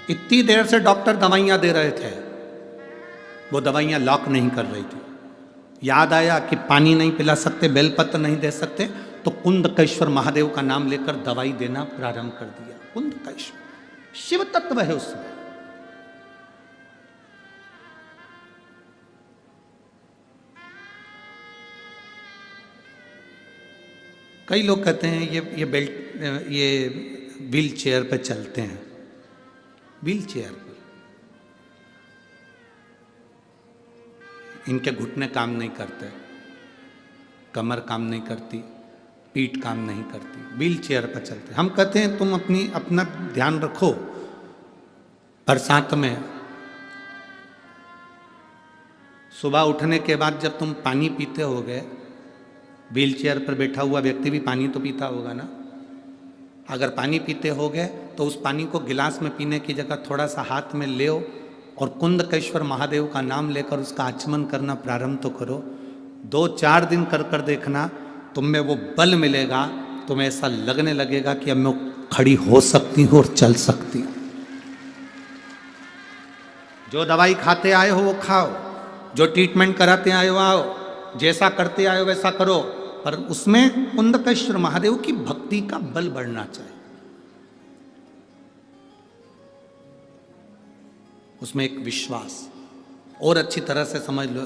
इतनी देर से डॉक्टर दवाइयां दे रहे थे, वो दवाइयां लॉक नहीं कर रही थी। याद आया कि पानी नहीं पिला सकते, बेलपत्र नहीं दे सकते, तो कुंदकेश्वर महादेव का नाम लेकर दवाई देना प्रारंभ कर दिया। कुंदकेश्वर शिव तत्व है उसमें। कई लोग कहते हैं ये व्हील चेयर पर चलते हैं। व्हील चेयर पर इनके घुटने काम नहीं करते, कमर काम नहीं करती, पीठ काम नहीं करती, व्हील चेयर पर चलते। हम कहते हैं तुम अपना ध्यान रखो। बरसात में सुबह उठने के बाद जब तुम पानी पीते होगे, व्हील चेयर पर बैठा हुआ व्यक्ति भी पानी तो पीता होगा ना। अगर पानी पीते होगे तो उस पानी को गिलास में पीने की जगह थोड़ा सा हाथ में ले और कुंदकेश्वर महादेव का नाम लेकर उसका आचमन करना प्रारंभ तो करो। 2-4 दिन कर कर देखना, तुम में वो बल मिलेगा। तुम्हें ऐसा लगने लगेगा कि अब मैं खड़ी हो सकती हूँ और चल सकती हूँ। जो दवाई खाते आए हो वो खाओ, जो ट्रीटमेंट कराते आए हो आओ, जैसा करते आए हो वैसा करो, पर उसमें कुंदकेश्वर महादेव की भक्ति का बल बढ़ना चाहिए। उसमें एक विश्वास। और अच्छी तरह से समझ लो,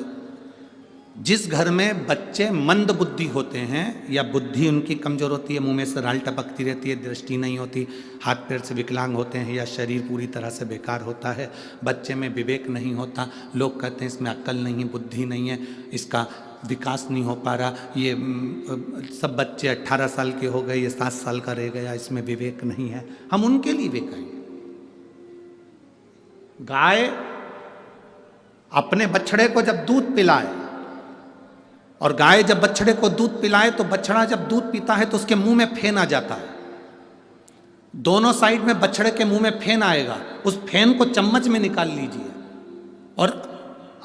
जिस घर में बच्चे मंद बुद्धि होते हैं या बुद्धि उनकी कमजोर होती है, मुंह में से राल टपकती रहती है, दृष्टि नहीं होती, हाथ पैर से विकलांग होते हैं या शरीर पूरी तरह से बेकार होता है, बच्चे में विवेक नहीं होता, लोग कहते हैं इसमें अक्ल नहीं है, बुद्धि नहीं है, इसका विकास नहीं हो पा रहा, ये सब बच्चे 18 साल के हो गए, ये 7 साल का रह गया, इसमें विवेक नहीं है, हम उनके लिए भी कहेंगे। गाय अपने बछड़े को जब दूध पिलाए, और गाय जब बछड़े को दूध पिलाए तो बछड़ा जब दूध पीता है तो उसके मुंह में फेन आ जाता है, दोनों साइड में बछड़े के मुंह में फेन आएगा, उस फेन को चम्मच में निकाल लीजिए, और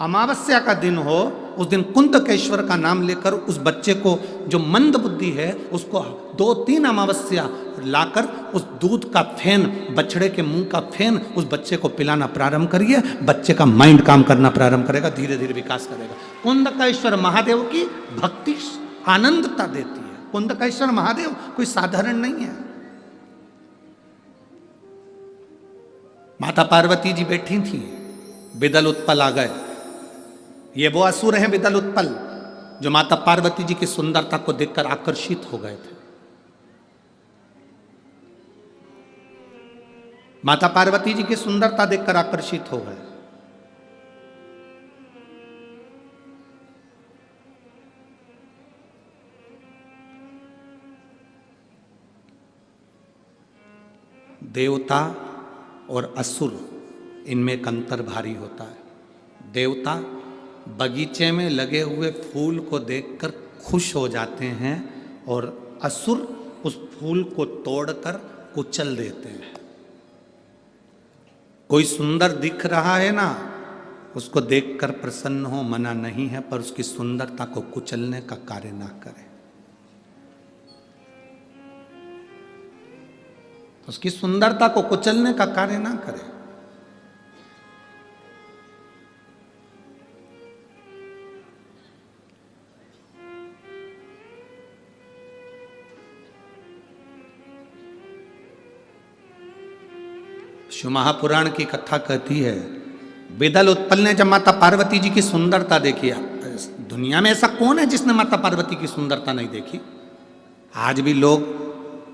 अमावस्या का दिन हो उस दिन कुंदकेश्वर का नाम लेकर उस बच्चे को, जो मंद बुद्धि है, उसको 2-3 अमावस्या लाकर उस दूध का फेन, बछड़े के मुंह का फेन उस बच्चे को पिलाना प्रारंभ करिए, बच्चे का माइंड काम करना प्रारंभ करेगा, धीरे धीरे विकास करेगा। कुंदकेश्वर महादेव की भक्ति आनंदता देती है। कुंदकेश्वर महादेव कोई साधारण नहीं है। माता पार्वती जी बैठी थी, बिदल उत्पल आ गए। ये वो असुर हैं बिदल उत्पल जो माता पार्वती जी की सुंदरता को देखकर आकर्षित हो गए थे। माता पार्वती जी की सुंदरता देखकर आकर्षित हो गए। देवता और असुर, इनमें एक अंतर भारी होता है। देवता बगीचे में लगे हुए फूल को देखकर खुश हो जाते हैं और असुर उस फूल को तोड़कर कुचल देते हैं। कोई सुंदर दिख रहा है ना, उसको देखकर प्रसन्न हो, मना नहीं है, पर उसकी सुंदरता को कुचलने का कार्य ना करें। उसकी सुंदरता को कुचलने का कार्य ना करें। शिव महापुराण की कथा कहती है, बिदल उत्पल ने जब माता पार्वती जी की सुंदरता देखी, दुनिया में ऐसा कौन है जिसने माता पार्वती की सुंदरता नहीं देखी। आज भी लोग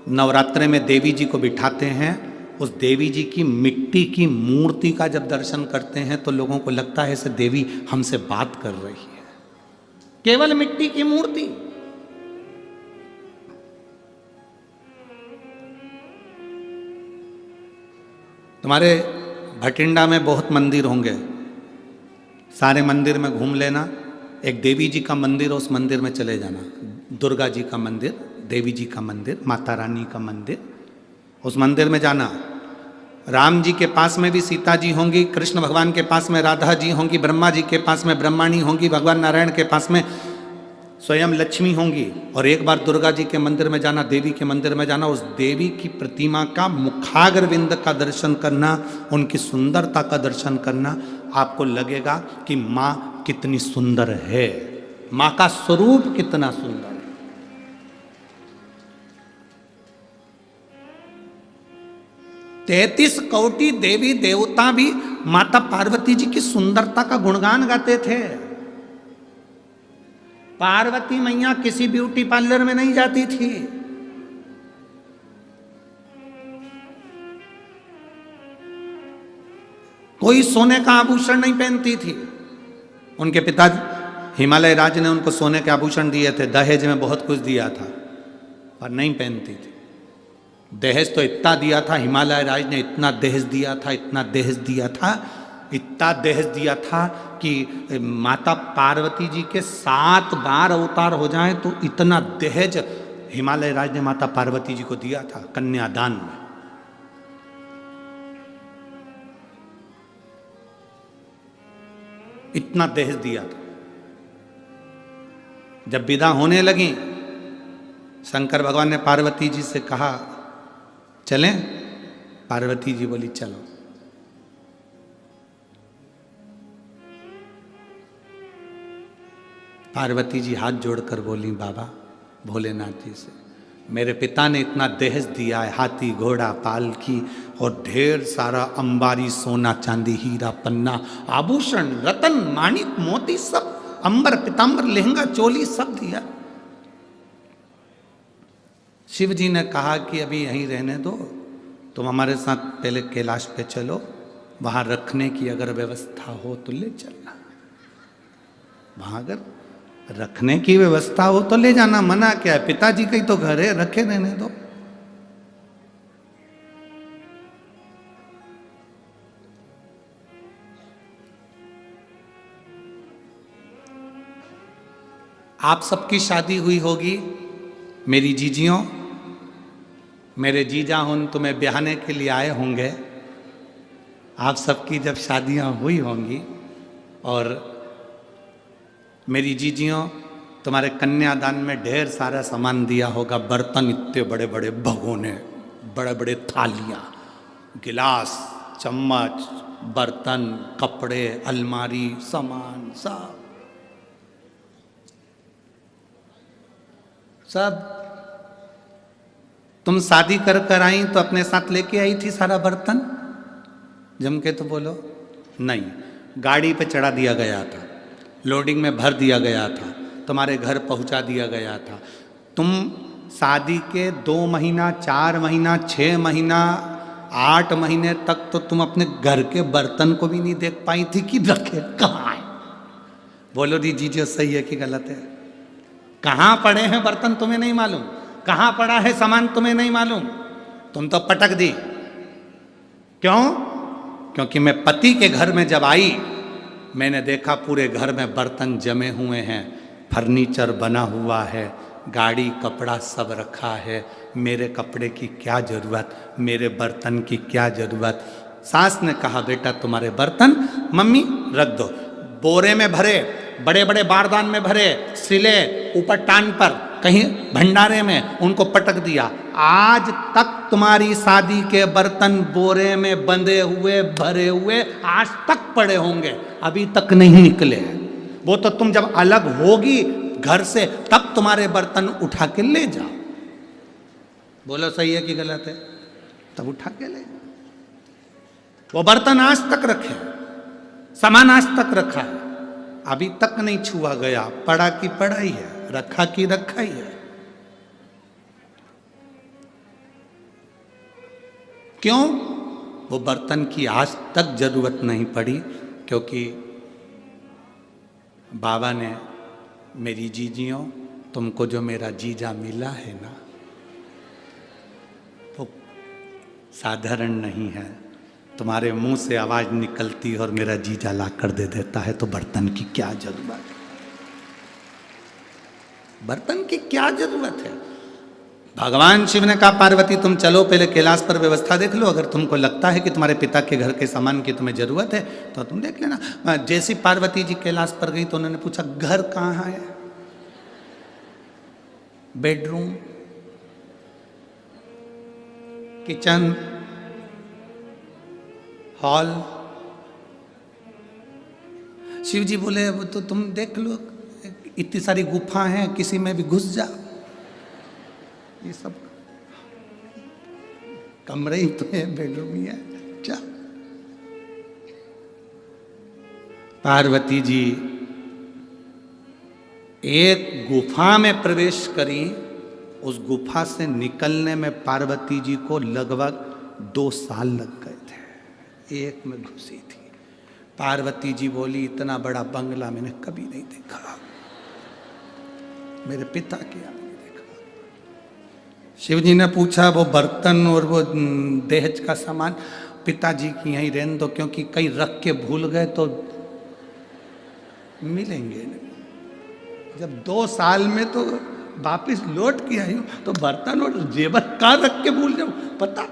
नवरात्रे में देवी जी को बिठाते हैं, उस देवी जी की मिट्टी की मूर्ति का जब दर्शन करते हैं तो लोगों को लगता है ऐसे देवी हमसे बात कर रही है। केवल मिट्टी की मूर्ति। तुम्हारे भटिंडा में बहुत मंदिर होंगे, सारे मंदिर में घूम लेना, एक देवी जी का मंदिर है, उस मंदिर में चले जाना। दुर्गा जी का मंदिर, देवी जी का मंदिर, माता रानी का मंदिर, उस मंदिर में जाना। राम जी के पास में भी सीता जी होंगी, कृष्ण भगवान के पास में राधा जी होंगी, ब्रह्मा जी के पास में ब्रह्माणी होंगी, भगवान नारायण के पास में स्वयं लक्ष्मी होंगी। और एक बार दुर्गा जी के मंदिर में जाना, देवी के मंदिर में जाना, उस देवी की प्रतिमा का मुखाग्रविंद का दर्शन करना, उनकी सुंदरता का दर्शन करना, आपको लगेगा कि माँ कितनी सुंदर है, माँ का स्वरूप कितना सुंदर है। 33 कोटि देवी देवता भी माता पार्वती जी की सुंदरता का गुणगान गाते थे। पार्वती मैया किसी ब्यूटी पार्लर में नहीं जाती थी। कोई सोने का आभूषण नहीं पहनती थी। उनके पिता हिमालय राज ने उनको सोने के आभूषण दिए थे, दहेज में बहुत कुछ दिया था, पर नहीं पहनती थी। दहेज तो इतना दिया था, हिमालय राज ने इतना दहेज दिया था, इतना दहेज दिया था, इतना दहेज दिया था कि माता पार्वती जी के 7 बार अवतार हो जाए तो इतना दहेज हिमालय राज ने माता पार्वती जी को दिया था कन्यादान में। इतना दहेज दिया था। जब विदा होने लगी, शंकर भगवान ने पार्वती जी से कहा चलें? पार्वती जी बोली चलो। पार्वती जी हाथ जोड़कर बोली, बाबा भोलेनाथ जी से, मेरे पिता ने इतना दहेज दिया है, हाथी घोड़ा पालकी और ढेर सारा अंबारी सोना चांदी हीरा पन्ना आभूषण रतन माणिक मोती सब, अंबर पीतांबर लहंगा चोली सब दिया। शिव जी ने कहा कि अभी यहीं रहने दो, तुम हमारे साथ पहले कैलाश पे चलो, वहां रखने की अगर व्यवस्था हो तो ले चलना, वहां अगर रखने की व्यवस्था हो तो ले जाना, मना क्या है, पिताजी का ही तो घर है, रखे रहने दो। आप सबकी शादी हुई होगी, मेरी जीजियों, मेरे जीजा उन तुम्हें ब्याहने के लिए आए होंगे, आप सबकी जब शादियां हुई होंगी और मेरी जीजियों तुम्हारे कन्यादान में ढेर सारा सामान दिया होगा, बर्तन इतने बड़े बड़े भगोने, बड़े बड़े थालियां, गिलास, चम्मच, बर्तन, कपड़े, अलमारी, सामान सब तुम शादी कर कर आई तो अपने साथ लेके आई थी सारा बर्तन? जम के तो बोलो। नहीं, गाड़ी पे चढ़ा दिया गया था, लोडिंग में भर दिया गया था, तुम्हारे घर पहुंचा दिया गया था। तुम शादी के 2 महीना, 4 महीना, 6 महीना, 8 महीने तक तो तुम अपने घर के बर्तन को भी नहीं देख पाई थी कि रखे कहाँ है। बोलो दीजिए, सही है कि गलत है? कहाँ पड़े हैं बर्तन तुम्हें नहीं मालूम, कहाँ पड़ा है सामान तुम्हें नहीं मालूम, तुम तो पटक दी। क्यों? क्योंकि मैं पति के घर में जब आई, मैंने देखा पूरे घर में बर्तन जमे हुए हैं, फर्नीचर बना हुआ है, गाड़ी कपड़ा सब रखा है, मेरे कपड़े की क्या ज़रूरत, मेरे बर्तन की क्या ज़रूरत। सास ने कहा, बेटा तुम्हारे बर्तन मम्मी रख दो, बोरे में भरे, बड़े बड़े बारदान में भरे, सिले ऊपर टान पर, कहीं भंडारे में उनको पटक दिया। आज तक तुम्हारी शादी के बर्तन बोरे में बंधे हुए भरे हुए आज तक पड़े होंगे, अभी तक नहीं निकले हैं। वो तो तुम जब अलग होगी घर से तब तुम्हारे बर्तन उठा के ले जाओ। बोलो सही है कि गलत है? तब उठा के ले जाओ। वो बर्तन आज तक रखे, सामान आज तक रखा है, अभी तक नहीं छुआ गया, पड़ा की पड़ा ही है, रखा की रखा ही है। क्यों? वो बर्तन की आज तक जरूरत नहीं पड़ी, क्योंकि बाबा ने, मेरी जीजियों, तुमको जो मेरा जीजा मिला है ना, वो साधारण नहीं है। तुम्हारे मुंह से आवाज निकलती और मेरा जीजा ला कर दे देता है, तो बर्तन की क्या जरूरत है? बर्तन की क्या जरूरत है? भगवान शिव ने कहा, पार्वती तुम चलो पहले कैलाश पर व्यवस्था देख लो, अगर तुमको लगता है कि तुम्हारे पिता के घर के सामान की तुम्हें जरूरत है तो तुम देख लेना। जैसी पार्वती जी कैलाश पर गई तो उन्होंने पूछा, घर कहाँ है? Bedroom, kitchen, hall. Shiv ji बोले, वो तो तुम देख लो, इतनी सारी गुफा हैं, किसी में भी घुस जाओ, ये सब कमरे ही तो है, बेडरूम ही है, क्या? पार्वती जी एक गुफा में प्रवेश करी, उस गुफा से निकलने में पार्वती जी को लगभग 2 साल लग गए थे, एक में घुसी थी। पार्वती जी बोली, इतना बड़ा बंगला मैंने कभी नहीं देखा, मेरे पिता के यहाँ नहीं देखा। शिव जी ने पूछा, वो बर्तन और वो दहेज का सामान पिताजी की यहीं रहने दो, क्योंकि कहीं रख के भूल गए तो मिलेंगे नहीं। जब 2 साल में तो वापिस लौट के आई हूं, तो बर्तन और जेवर कहाँ रख के भूल जाऊं, पता?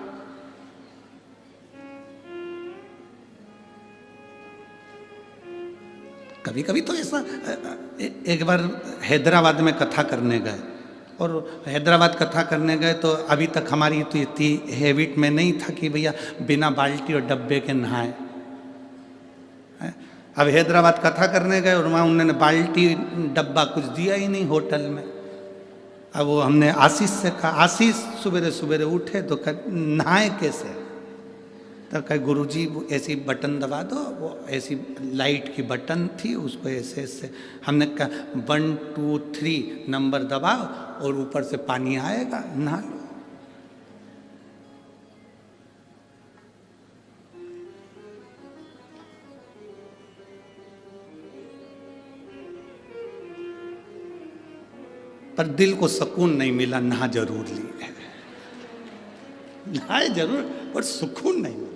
कभी कभी तो ऐसा, एक बार हैदराबाद में कथा करने गए, और हैदराबाद कथा करने गए तो अभी तक हमारी तो इतनी हैबिट में नहीं था कि भैया बिना बाल्टी और डब्बे के नहाए। अब हैदराबाद कथा करने गए और वहाँ उन्होंने बाल्टी डब्बा कुछ दिया ही नहीं होटल में। अब वो हमने आशीष से कहा, आशीष सवेरे सवेरे उठे तो नहाए कैसे? तो कहे गुरुजी वो ऐसी बटन दबा दो, वो ऐसी लाइट की बटन थी, उसको ऐसे ऐसे। हमने कहा 1 2 3 नंबर दबाओ और ऊपर से पानी आएगा, नहा लो। पर दिल को सुकून नहीं मिला, नहा जरूर ली, नहाए जरूर पर सुकून नहीं मिला।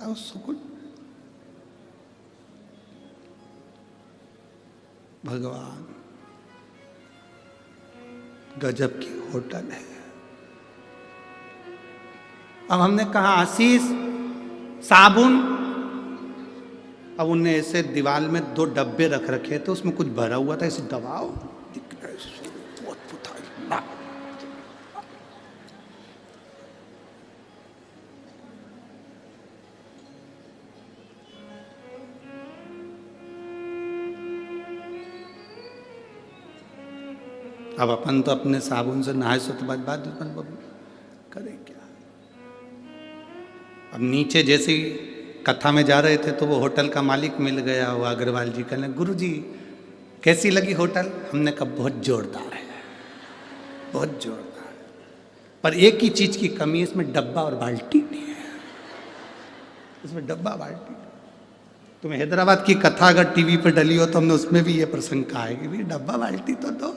अब सुकून भगवान गजब की होटल है। अब हमने कहा आशीष साबुन, अब उनने ऐसे दीवार में 2 डब्बे रख रखे थे, उसमें कुछ भरा हुआ था, ऐसे दबाओ अब अपन तो अपने साबुन से नहाए सो तो बाद करें क्या। अब नीचे जैसे कथा में जा रहे थे तो वो होटल का मालिक मिल गया, वो अग्रवाल जी। कहने गुरुजी कैसी लगी होटल? हमने कहा बहुत जोरदार है, बहुत जोरदार, पर एक ही चीज की कमी है, इसमें डब्बा और बाल्टी नहीं है, इसमें डब्बा बाल्टी। तुम्हें हैदराबाद की कथा अगर टीवी पर डली हो तो हमने उसमें भी ये प्रसंग कहा है कि भाई डब्बा बाल्टी तो दो,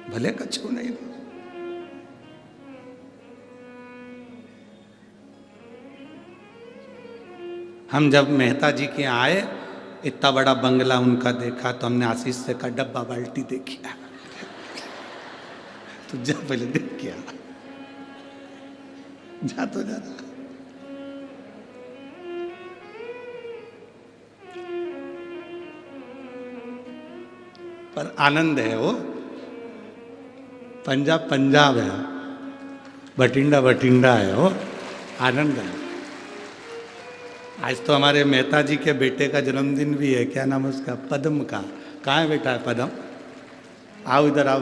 भले कछु नहीं दो। हम जब मेहता जी के आए, इतना बड़ा बंगला उनका देखा तो हमने आशीष से कहा डब्बा बाल्टी देखी तो जा पहले देख के आ, जा तो जा। पर आनंद है, वो पंजाब पंजाब है, बठिंडा बठिंडा है, वो आनंद है। आज तो हमारे मेहता जी के बेटे का जन्मदिन भी है, क्या नाम है उसका? पद्म का। कहाँ है बेटा? पद्म, आओ इधर आओ,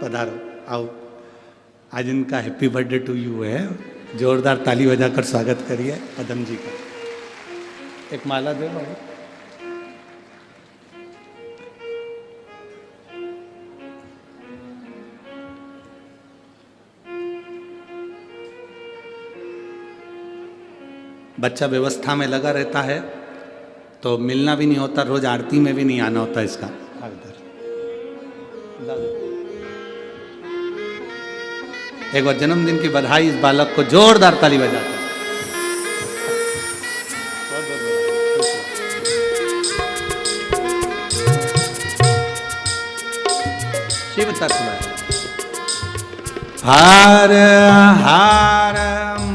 पधारो, आओ। आज इनका हैप्पी बर्थडे टू यू है, जोरदार ताली बजाकर स्वागत करिए पद्म जी का। एक माला दे बाबू। बच्चा व्यवस्था में लगा रहता है तो मिलना भी नहीं होता, रोज आरती में भी नहीं आना होता इसका। एक बार जन्मदिन की बधाई इस बालक को, जोरदार ताली बजाकर। शिव तत्व हर हर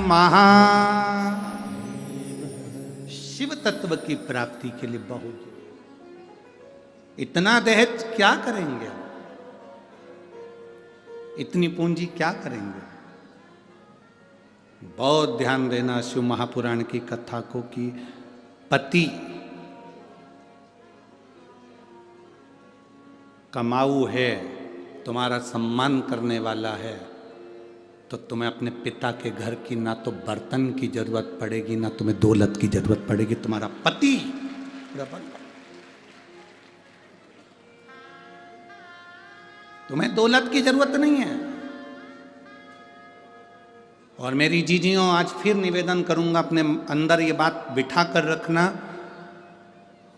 महा, शिव तत्व की प्राप्ति के लिए बहुत, इतना दहेज क्या करेंगे, इतनी पूंजी क्या करेंगे? बहुत ध्यान देना शिव महापुराण की कथा को कि पति कमाऊ है, तुम्हारा सम्मान करने वाला है, तो तुम्हें अपने पिता के घर की ना तो बर्तन की जरूरत पड़ेगी, ना तुम्हें दौलत की जरूरत पड़ेगी। तुम्हारा पति तुम्हें दौलत की जरूरत नहीं है। और मेरी जीजियों, आज फिर निवेदन करूंगा, अपने अंदर ये बात बिठा कर रखना,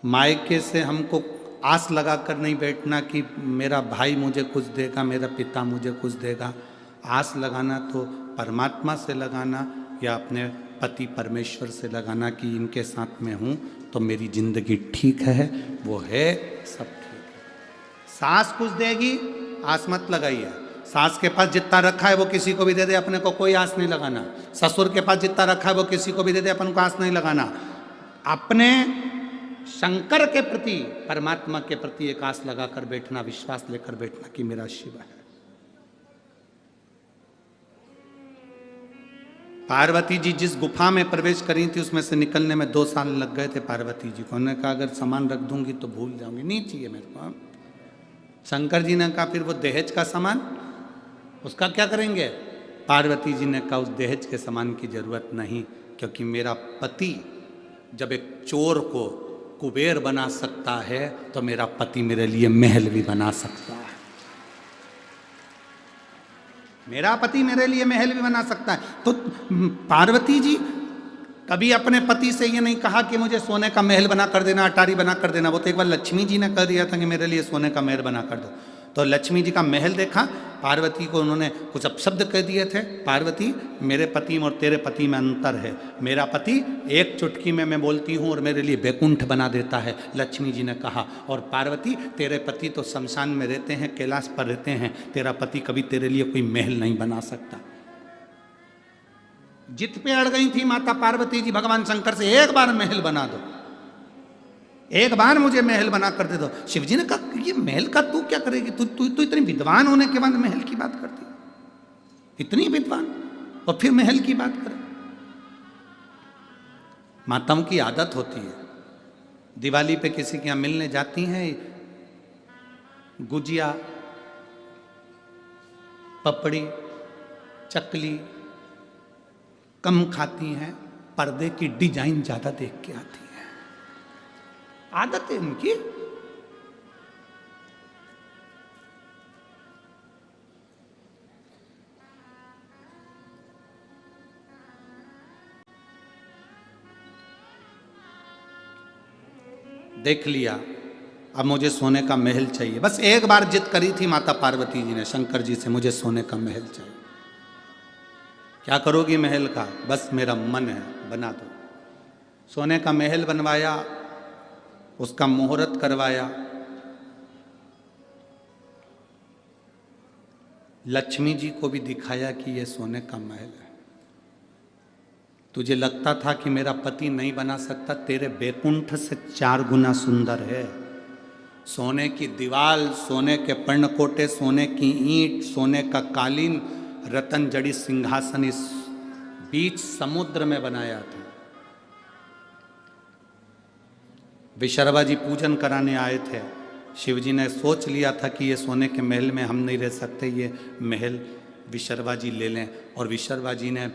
मायके से हमको आस लगा कर नहीं बैठना कि मेरा भाई मुझे कुछ देगा, मेरा पिता मुझे कुछ देगा। आस लगाना तो परमात्मा से लगाना या अपने पति परमेश्वर से लगाना कि इनके साथ में हूँ तो मेरी जिंदगी ठीक है, वो है, सब ठीक है। सास कुछ देगी, आस मत लगाइए। सास के पास जितना रखा है वो किसी को भी दे दे, अपने को कोई आस नहीं लगाना। ससुर के पास जितना रखा है वो किसी को भी दे दे, अपन को आस नहीं लगाना। अपने शंकर के प्रति, परमात्मा के प्रति एक आस लगाकर बैठना, विश्वास लेकर बैठना कि मेरा शिव है। पार्वती जी जिस गुफा में प्रवेश करी थी उसमें से निकलने में 2 साल लग गए थे पार्वती जी को। उन्होंने कहा अगर सामान रख दूंगी तो भूल जाऊंगी, नहीं चाहिए मेरे को। शंकर जी ने कहा फिर वो दहेज का सामान उसका क्या करेंगे? पार्वती जी ने कहा उस दहेज के सामान की जरूरत नहीं, क्योंकि मेरा पति जब एक चोर को कुबेर बना सकता है तो मेरा पति मेरे लिए महल भी बना सकता है। मेरा पति मेरे लिए महल भी बना सकता है। तो पार्वती जी कभी अपने पति से ये नहीं कहा कि मुझे सोने का महल बना कर देना, अटारी बना कर देना। वो तो एक बार लक्ष्मी जी ने कह दिया था कि मेरे लिए सोने का महल बना कर दो। तो लक्ष्मी जी का महल देखा, पार्वती को उन्होंने कुछ अपशब्द कह दिए थे। पार्वती, मेरे पति और तेरे पति में अंतर है। मेरा पति एक चुटकी में मैं बोलती हूँ और मेरे लिए बैकुंठ बना देता है, लक्ष्मी जी ने कहा। और पार्वती, तेरे पति तो शमशान में रहते हैं, कैलाश पर रहते हैं, तेरा पति कभी तेरे लिए कोई महल नहीं बना सकता। जित पे अड़ गई थी माता पार्वती जी भगवान शंकर से, एक बार महल बना दो, एक बार मुझे महल बना कर दे दो। शिव जी ने कहा ये महल का तू क्या करेगी? तू इतनी विद्वान होने के बाद महल की बात करती, इतनी विद्वान और फिर महल की बात करे। माताओं की आदत होती है, दिवाली पे किसी के यहां मिलने जाती हैं, गुजिया, पपड़ी, चकली कम खाती हैं, पर्दे की डिजाइन ज्यादा देख के आती हैं। आदत है उनकी। देख लिया, अब मुझे सोने का महल चाहिए। बस एक बार जिद करी थी माता पार्वती जी ने शंकर जी से, मुझे सोने का महल चाहिए। क्या करोगी महल का? बस मेरा मन है, बना दो। सोने का महल बनवाया, उसका मुहूर्त करवाया। लक्ष्मी जी को भी दिखाया कि ये सोने का महल है। तुझे लगता था कि मेरा पति नहीं बना सकता, तेरे बैकुंठ से 4 गुना सुंदर है। सोने की दीवाल, सोने के पर्णकोटे, सोने की ईंट, सोने का कालीन, रतन जड़ी सिंहासन इस बीच समुद्र में बनाया था। विशर्वा जी पूजन कराने आए थे। शिव जी ने सोच लिया था कि ये सोने के महल में हम नहीं रह सकते, ये महल विशर्वा जी ले लें। और विशर्वा जी ने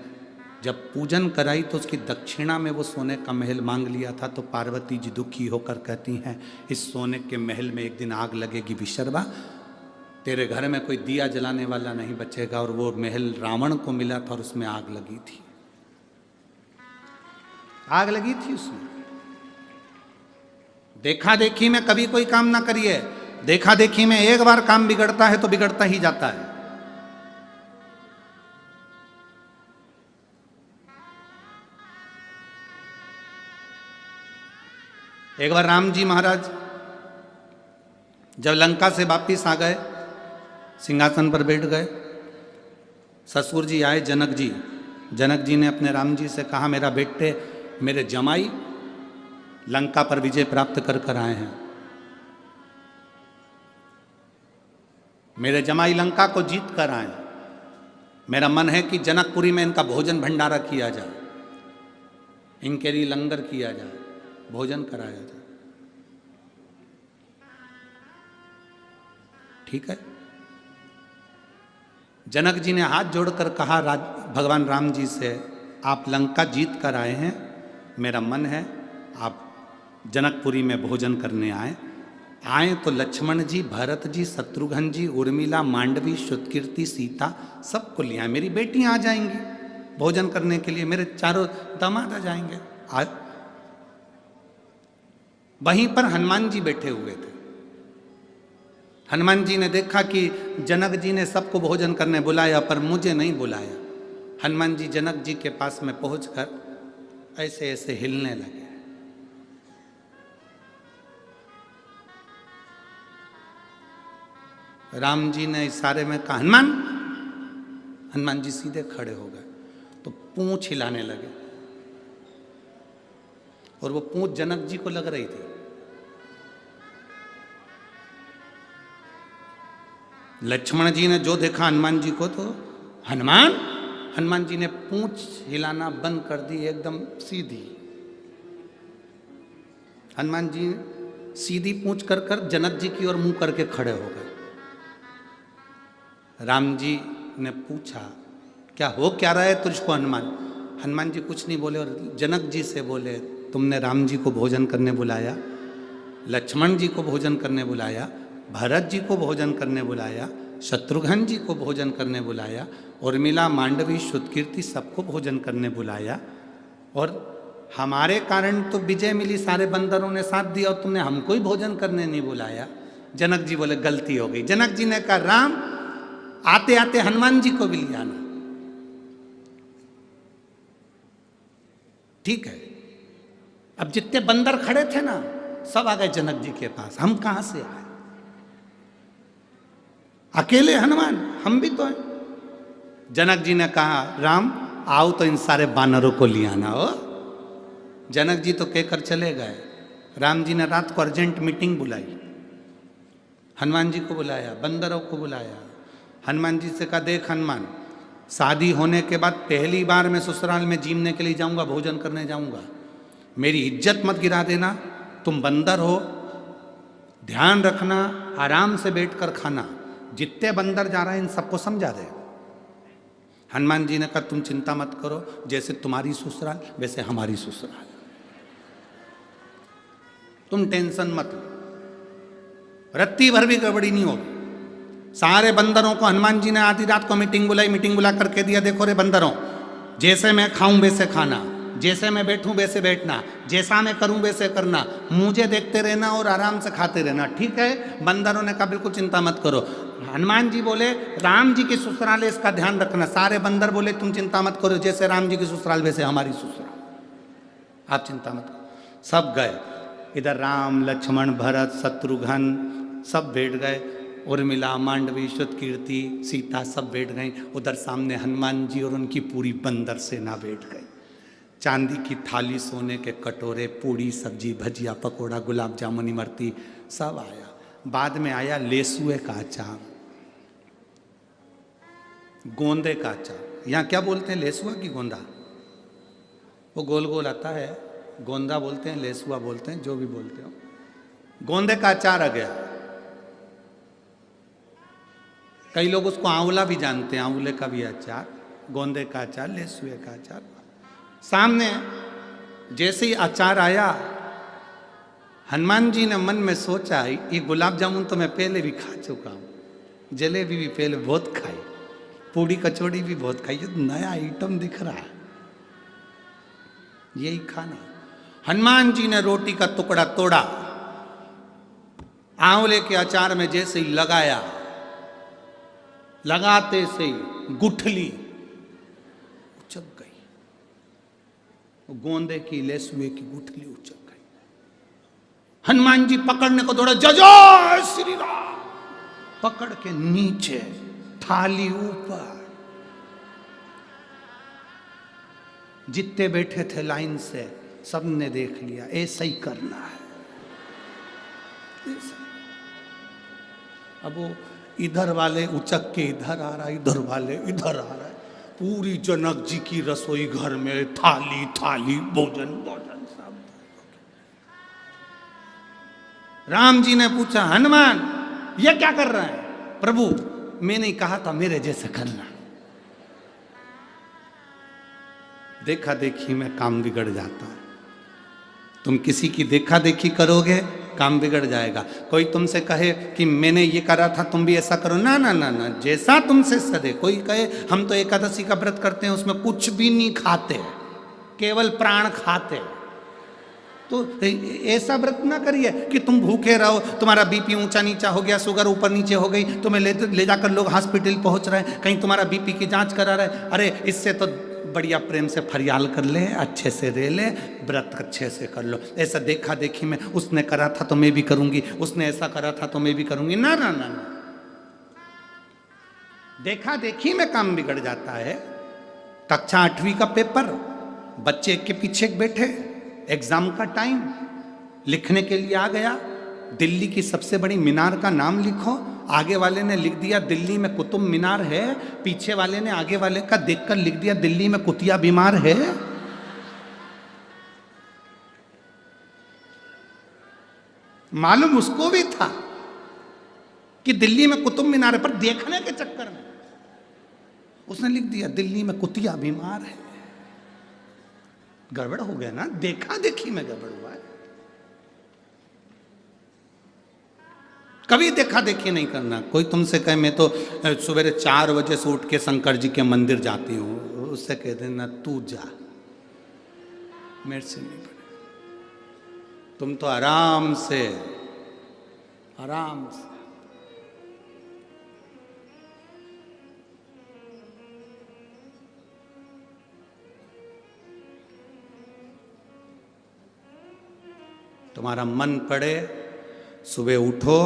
जब पूजन कराई तो उसकी दक्षिणा में वो सोने का महल मांग लिया था। तो पार्वती जी दुखी होकर कहती हैं, इस सोने के महल में एक दिन आग लगेगी विशर्वा, तेरे घर में कोई दिया जलाने वाला नहीं बचेगा। और वो महल रावण को मिला था और उसमें आग लगी थी, आग लगी थी उसमें। देखा देखी में कभी कोई काम ना करिए। देखा देखी में एक बार काम बिगड़ता है तो बिगड़ता ही जाता है। एक बार राम जी महाराज जब लंका से वापिस आ गए, सिंहासन पर बैठ गए, ससुर जी आए जनक जी। जनक जी ने अपने राम जी से कहा, मेरा बेटे, मेरे जमाई लंका पर विजय प्राप्त कर कर आए हैं। मेरे जमाई लंका को जीत कर आए। मेरा मन है कि जनकपुरी में इनका भोजन भंडारा किया जाए, इनके लिए लंगर किया जाए, भोजन कराया जाए। ठीक है। जनक जी ने हाथ जोड़कर कहा भगवान राम जी से, आप लंका जीत कर आए हैं, मेरा मन है आप जनकपुरी में भोजन करने आए तो लक्ष्मण जी, भरत जी, शत्रुघ्न जी, उर्मिला, मांडवी, श्रुतकीर्ति, सीता सबको ले आए। मेरी बेटियां आ जाएंगी भोजन करने के लिए, मेरे चारों दामाद आ जाएंगे। वहीं पर हनुमान जी बैठे हुए थे। हनुमान जी ने देखा कि जनक जी ने सबको भोजन करने बुलाया पर मुझे नहीं बुलाया। हनुमान जी जनक जी के पास में पहुंचकर ऐसे ऐसे हिलने लगे। राम जी ने इशारे में कहा, हनुमान। हनुमान जी सीधे खड़े हो गए तो पूंछ हिलाने लगे और वो पूंछ जनक जी को लग रही थी। लक्ष्मण जी ने जो देखा हनुमान जी को, तो हनुमान हनुमान जी ने पूंछ हिलाना बंद कर दी, एकदम सीधी। हनुमान जी सीधी पूंछ कर कर जनक जी की ओर मुंह करके खड़े हो गए। राम जी ने पूछा, क्या हो क्या रहा है तुझको हनुमान? हनुमान जी कुछ नहीं बोले और जनक जी से बोले, तुमने राम जी को भोजन करने बुलाया, लक्ष्मण जी को भोजन करने बुलाया, भरत जी को भोजन करने बुलाया, शत्रुघ्न जी को भोजन करने बुलाया, उर्मिला, मांडवी, श्रुतकीर्ति सबको भोजन करने बुलाया, और हमारे कारण तो विजय मिली, सारे बंदरों ने साथ दिया, और तुमने हमको ही भोजन करने नहीं बुलाया। जनक जी बोले गलती हो गई। जनक जी ने कहा, राम आते आते हनुमान जी को भी ले आना। ठीक है। अब जितने बंदर खड़े थे ना, सब आ गए जनक जी के पास। हम कहां से आए? अकेले हनुमान, हम भी तो हैं। जनक जी ने कहा, राम आओ तो इन सारे बानरों को ले आना हो। जनक जी तो कहकर चले गए। राम जी ने रात को अर्जेंट मीटिंग बुलाई, हनुमान जी को बुलाया, बंदरों को बुलाया। हनुमान जी से कहा, देख हनुमान, शादी होने के बाद पहली बार मैं ससुराल में जीमने के लिए जाऊंगा, भोजन करने जाऊंगा, मेरी इज्जत मत गिरा देना। तुम बंदर हो, ध्यान रखना, आराम से बैठकर खाना। जितने बंदर जा रहे हैं इन सबको समझा दे। हनुमान जी ने कहा, तुम चिंता मत करो, जैसे तुम्हारी ससुराल वैसे हमारी ससुराल, तुम टेंशन मत लो, रत्ती भर भी गड़बड़ी नहीं होगी। सारे बंदरों को हनुमान जी ने आधी रात को मीटिंग बुलाई, मीटिंग बुला करके दिया, देखो रे बंदरों, जैसे मैं खाऊं वैसे खाना, जैसे मैं बैठूं वैसे बैठना, जैसा मैं करूं वैसे करना, मुझे देखते रहना और आराम से खाते रहना, ठीक है? बंदरों ने कहा बिल्कुल चिंता मत करो। हनुमान जी बोले, राम जी की ससुराल है, इसका ध्यान रखना। सारे बंदर बोले, तुम चिंता मत करो, जैसे राम जी की ससुराल वैसे हमारी ससुराल, आप चिंता मत करो। सब गए। इधर राम, लक्ष्मण, भरत, शत्रुघ्न सब बैठ गए। उर्मिला, मांडवी, श्रुतकीर्ति, सीता सब बैठ गई। उधर सामने हनुमान जी और उनकी पूरी बंदर सेना बैठ गई। चांदी की थाली, सोने के कटोरे, पूड़ी, सब्जी, भजिया, पकोड़ा, गुलाब जामुन, इमरती सब आया। बाद में आया लेसुए का अचार, गोंदे का अचार। यहाँ क्या बोलते हैं, लेसुआ की गोंदा? वो गोल गोल आता है, गोंदा बोलते हैं, लेसुआ बोलते हैं, जो भी बोलते हो। गोंदे का अचार आ गया। कई लोग उसको आंवला भी जानते हैं, आंवले का भी अचार, गोंदे का अचार, लेसुए का अचार। सामने जैसे ही अचार आया, हनुमान जी ने मन में सोचा, ये गुलाब जामुन तो मैं पहले भी खा चुका हूं, जलेबी भी पहले बहुत खाई, पूड़ी कचौड़ी भी बहुत खाई, ये नया आइटम दिख रहा है, यही खाना। हनुमान जी ने रोटी का टुकड़ा तोड़ा, आंवले के अचार में जैसे ही लगाया, लगाते से ही गुठली उचक गई, गोंदे की, लेसुए की गुठली उचक गई। हनुमान जी पकड़ने को दौड़े, जय श्री राम, पकड़ के नीचे, थाली ऊपर। जितने बैठे थे लाइन से सबने देख लिया, ऐसा ही करना है। अब वो इधर वाले उचक के इधर आ रहा है, इधर वाले इधर आ रहा है। पूरी जनक जी की रसोई घर में थाली थाली, भोजन भोजन सब। राम जी ने पूछा, हनुमान ये क्या कर रहा है? प्रभु मैंने ही कहा था मेरे जैसे करना। देखा देखी में काम बिगड़ जाता है। तुम किसी की देखा देखी करोगे, काम बिगड़ जाएगा। कोई तुमसे कहे कि मैंने ये करा था, तुम भी ऐसा करो, ना ना ना ना, जैसा तुमसे सदे। कोई कहे हम तो एकादशी का व्रत करते हैं, उसमें कुछ भी नहीं खाते, केवल प्राण खाते, तो ऐसा व्रत ना करिए कि तुम भूखे रहो, तुम्हारा बीपी ऊंचा नीचा हो गया, शुगर ऊपर नीचे हो गई, तुम्हें ले जाकर लोग हॉस्पिटल पहुंच रहे हैं, कहीं तुम्हारा बीपी की जांच करा रहे। अरे इससे तो बढ़िया प्रेम से फरियाल कर ले, अच्छे से रह ले, व्रत अच्छे से कर लो। ऐसा देखा देखी में उसने करा था तो मैं भी करूंगी, उसने ऐसा करा था तो मैं भी करूंगी, ना ना ना ना। देखा देखी में काम बिगड़ जाता है। कक्षा 8वीं का पेपर, बच्चे के पीछे बैठे, एग्जाम का टाइम, लिखने के लिए आ गया, दिल्ली की सबसे बड़ी मीनार का नाम लिखो, आगे वाले ने लिख दिया दिल्ली में कुतुब मीनार है, पीछे वाले ने आगे वाले का देखकर लिख दिया दिल्ली में कुतिया बीमार है। मालूम उसको भी था कि दिल्ली में कुतुब मीनार है, पर देखने के चक्कर में उसने लिख दिया दिल्ली में कुतिया बीमार है। गड़बड़ हो गया ना, देखा देखी में गड़बड़ हुआ है। कभी देखा देखी नहीं करना। कोई तुमसे कहे मैं तो सवेरे 4 बजे से उठ के शंकर जी के मंदिर जाती हूँ, उससे कह देना तू जा, मेरे से नहीं पड़े। तुम तो आराम से तुम्हारा मन पड़े, सुबह उठो,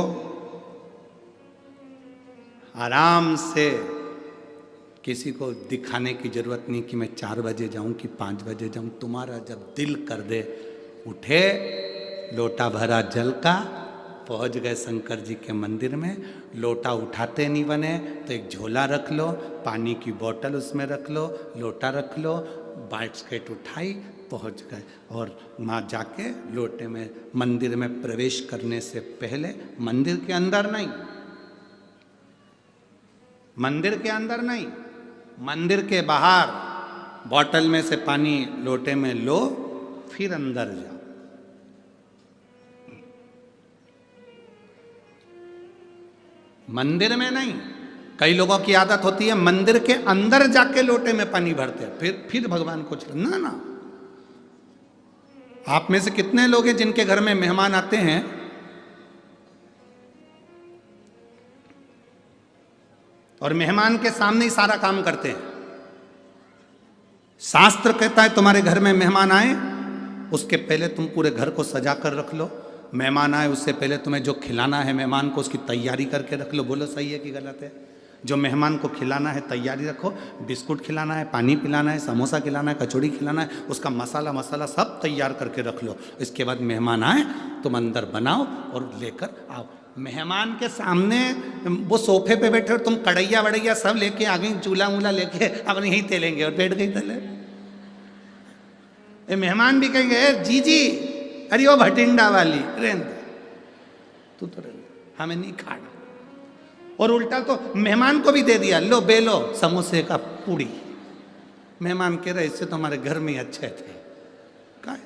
आराम से, किसी को दिखाने की जरूरत नहीं कि मैं 4 बजे जाऊं कि 5 बजे जाऊं। तुम्हारा जब दिल कर दे, उठे, लोटा भरा जल का, पहुंच गए शंकर जी के मंदिर में। लोटा उठाते नहीं बने तो एक झोला रख लो, पानी की बोतल उसमें रख लो, लोटा रख लो, बास्केट उठाई, पहुंच गए। और वहाँ जाके लोटे में मंदिर में प्रवेश करने से पहले, मंदिर के अंदर नहीं, मंदिर के अंदर नहीं, मंदिर के बाहर बोतल में से पानी लोटे में लो, फिर अंदर जाओ। मंदिर में नहीं। कई लोगों की आदत होती है मंदिर के अंदर जाके लोटे में पानी भरते हैं, फिर भगवान को ना ना। आप में से कितने लोग हैं जिनके घर में मेहमान आते हैं और मेहमान के सामने ही सारा काम करते हैं? शास्त्र कहता है तुम्हारे घर में मेहमान आए, उसके पहले तुम पूरे घर को सजा कर रख लो। मेहमान आए उससे पहले तुम्हें जो खिलाना है मेहमान को, उसकी तैयारी करके रख लो। बोलो सही है कि गलत है? जो मेहमान को खिलाना है तैयारी रखो, बिस्कुट खिलाना है, पानी पिलाना है, समोसा खिलाना है, कचौड़ी खिलाना है, उसका मसाला सब तैयार करके रख लो। इसके बाद मेहमान आए तुम अंदर बनाओ और लेकर आओ। मेहमान के सामने वो सोफे पे बैठे और तुम कढ़ैया वड़ैया सब लेके आ गई, चूल्हा वूल्हा लेके अब यहीं तेलेंगे और बैठ गई तले। मेहमान भी कहेंगे जीजी, अरे वो भटिंडा वाली रेंद, तू तो हमें नहीं खाना। और उल्टा तो मेहमान को भी दे दिया, लो बेलो समोसे का पूड़ी। मेहमान कह रहे इससे तो हमारे घर में ही अच्छे थे। क्या है?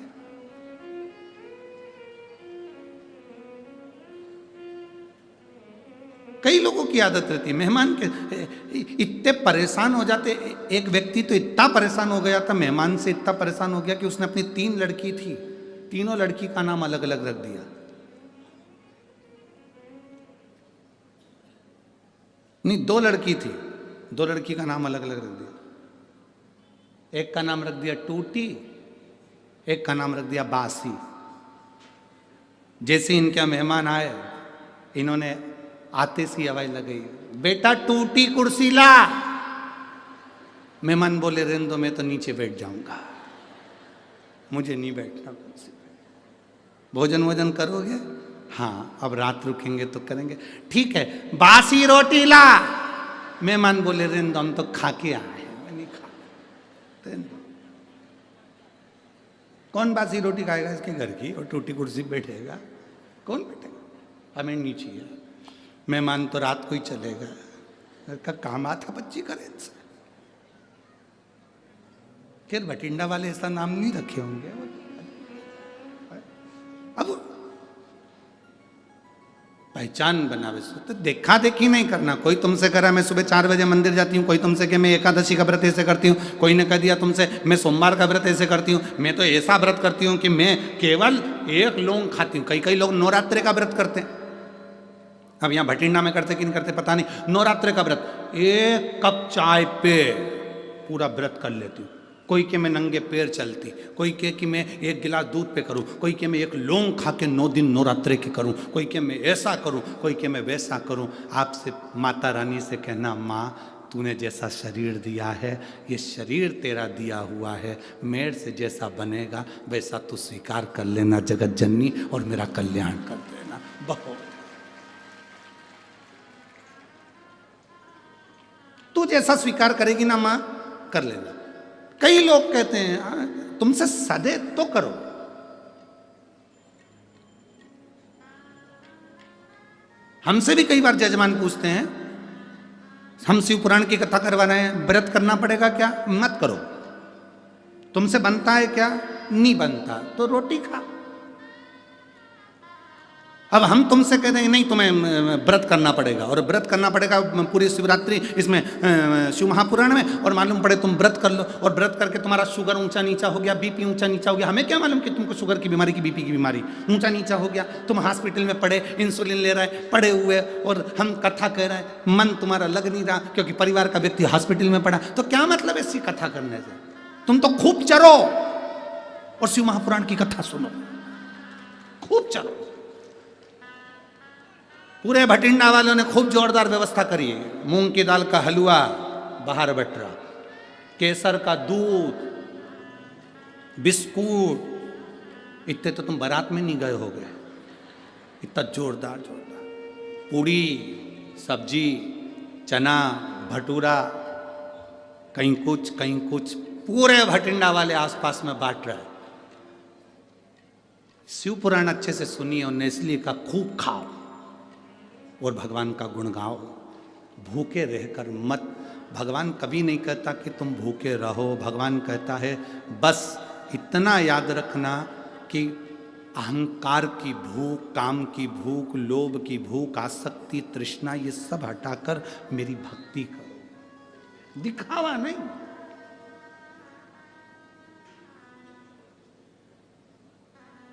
कई लोगों की आदत रहती है मेहमान के, इतने परेशान हो जाते। एक व्यक्ति तो इतना परेशान हो गया था, मेहमान से इतना परेशान हो गया कि उसने अपनी 3 लड़की थी, तीनों लड़की का नाम अलग अलग रख दिया। नहीं, 2 लड़की थी, 2 लड़की का नाम अलग अलग रख दिया। एक का नाम रख दिया टूटी, एक का नाम रख दिया बासी। जैसे इनके मेहमान आए, इन्होंने आते सी आवाज लगाई, बेटा टूटी कुर्सी ला। मेहमान बोले रहने दो, मैं तो नीचे बैठ जाऊंगा, मुझे नहीं बैठना कुर्सी पे। भोजन वोजन करोगे? हाँ, अब रात रुकेंगे तो करेंगे। ठीक है, बासी रोटी ला। मेहमान बोले रहने दो, हम तो खा के आए हैं, मैं नहीं खा। कौन बासी रोटी खाएगा इसके घर की? और टूटी कुर्सी बैठेगा? कौन बैठेगा? हमें नीचे है। मेहमान तो रात को ही चलेगा, घर का काम आता बच्ची करे इनसे। फिर भटिंडा वाले ऐसा नाम नहीं रखे होंगे। अब पहचान बनावे तो देखा देखी नहीं करना। कोई तुमसे करा मैं सुबह 4 बजे मंदिर जाती हूँ, कोई तुमसे कि मैं एकादशी का व्रत ऐसे करती हूँ, कोई ने कह दिया तुमसे मैं सोमवार का व्रत ऐसे करती हूँ, मैं तो ऐसा व्रत करती हूँ कि मैं केवल 1 लौंग खाती हूँ। कई लोग नवरात्रे का व्रत करते हैं। अब यहाँ भटिंडा में करते कि नहीं करते पता नहीं। नवरात्रे का व्रत 1 कप चाय पे पूरा व्रत कर लेती हूँ। कोई के मैं नंगे पैर चलती, कोई के कि मैं 1 गिलास दूध पे करूं, कोई के मैं 1 लौंग खा के 9 दिन नवरात्रे के करूं, कोई के मैं ऐसा करूं, कोई के मैं वैसा करूं। आपसे माता रानी से कहना, माँ तूने जैसा शरीर दिया है, ये शरीर तेरा दिया हुआ है, मेरे से जैसा बनेगा वैसा तू स्वीकार कर लेना जगत जननी, और मेरा कल्याण कर देना। बहुत जैसा स्वीकार करेगी ना माँ, कर लेना। कई लोग कहते हैं तुमसे सदे तो करो। हमसे भी कई बार जजमान पूछते हैं, हम शिव पुराण की कथा करवा रहे हैं, व्रत करना पड़ेगा क्या? मत करो। तुमसे बनता है क्या? नहीं बनता तो रोटी खा। अब हम तुमसे कह देंगे नहीं तुम्हें व्रत करना पड़ेगा, और व्रत करना पड़ेगा पूरी शिवरात्रि इसमें शिव महापुराण में, और मालूम पड़े तुम व्रत कर लो और व्रत करके तुम्हारा शुगर ऊंचा नीचा हो गया, बीपी ऊंचा नीचा हो गया। हमें क्या मालूम कि तुमको शुगर की बीमारी की बीपी की बीमारी ऊंचा नीचा हो गया, तुम हॉस्पिटल में पड़े, इंसुलिन ले रहा है, पड़े हुए, और हम कथा कह रहे हैं, मन तुम्हारा लग नहीं रहा क्योंकि परिवार का व्यक्ति हॉस्पिटल में पड़ा। तो क्या मतलब ऐसी कथा करने से? तुम तो खूब चरो और शिव महापुराण की कथा सुनो, खूब चरो। पूरे भटिंडा वालों ने खूब जोरदार व्यवस्था करी है, मूंग की दाल का हलवा, बाहर बटरा, केसर का दूध, बिस्कुट, इतने तो तुम बारात में नहीं गए होगे, इतना जोरदार जोरदार पूड़ी, सब्जी, चना, भटूरा, कहीं कुछ, पूरे भटिंडा वाले आसपास में बांट रहा है। शिव पुराण अच्छे से सुनिए और नेस्ले का खूब खाओ और भगवान का गुण गाओ, भूखे रहकर मत। भगवान कभी नहीं कहता कि तुम भूखे रहो, भगवान कहता है बस इतना याद रखना कि अहंकार की भूख, काम की भूख, लोभ की भूख, आसक्ति, तृष्णा, ये सब हटाकर मेरी भक्ति करो, दिखावा नहीं।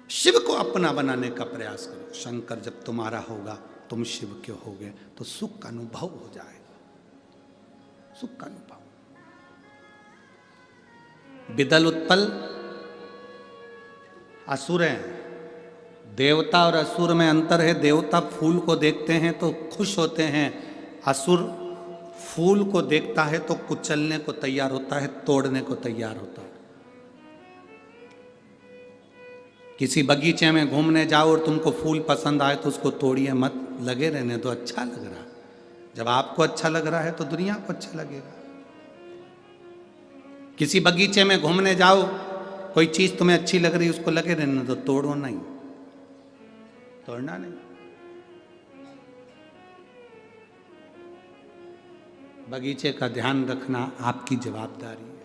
शिव को अपना बनाने का प्रयास करो। शंकर जब तुम्हारा होगा, तुम शिव के होगे तो सुख का अनुभव हो जाएगा, सुख का अनुभव। विदल उत्पल असुर हैं, देवता और असुर में अंतर है। देवता फूल को देखते हैं तो खुश होते हैं, असुर फूल को देखता है तो कुचलने को तैयार होता है, तोड़ने को तैयार होता है। किसी बगीचे में घूमने जाओ और तुमको फूल पसंद आए तो उसको तोड़िए मत, लगे रहने तो अच्छा लग रहा है। जब आपको अच्छा लग रहा है तो दुनिया को अच्छा लगेगा। किसी बगीचे में घूमने जाओ, कोई चीज तुम्हें अच्छी लग रही, उसको लगे रहने तो तोड़ो नहीं, तोड़ना नहीं। बगीचे का ध्यान रखना आपकी जवाबदारी है,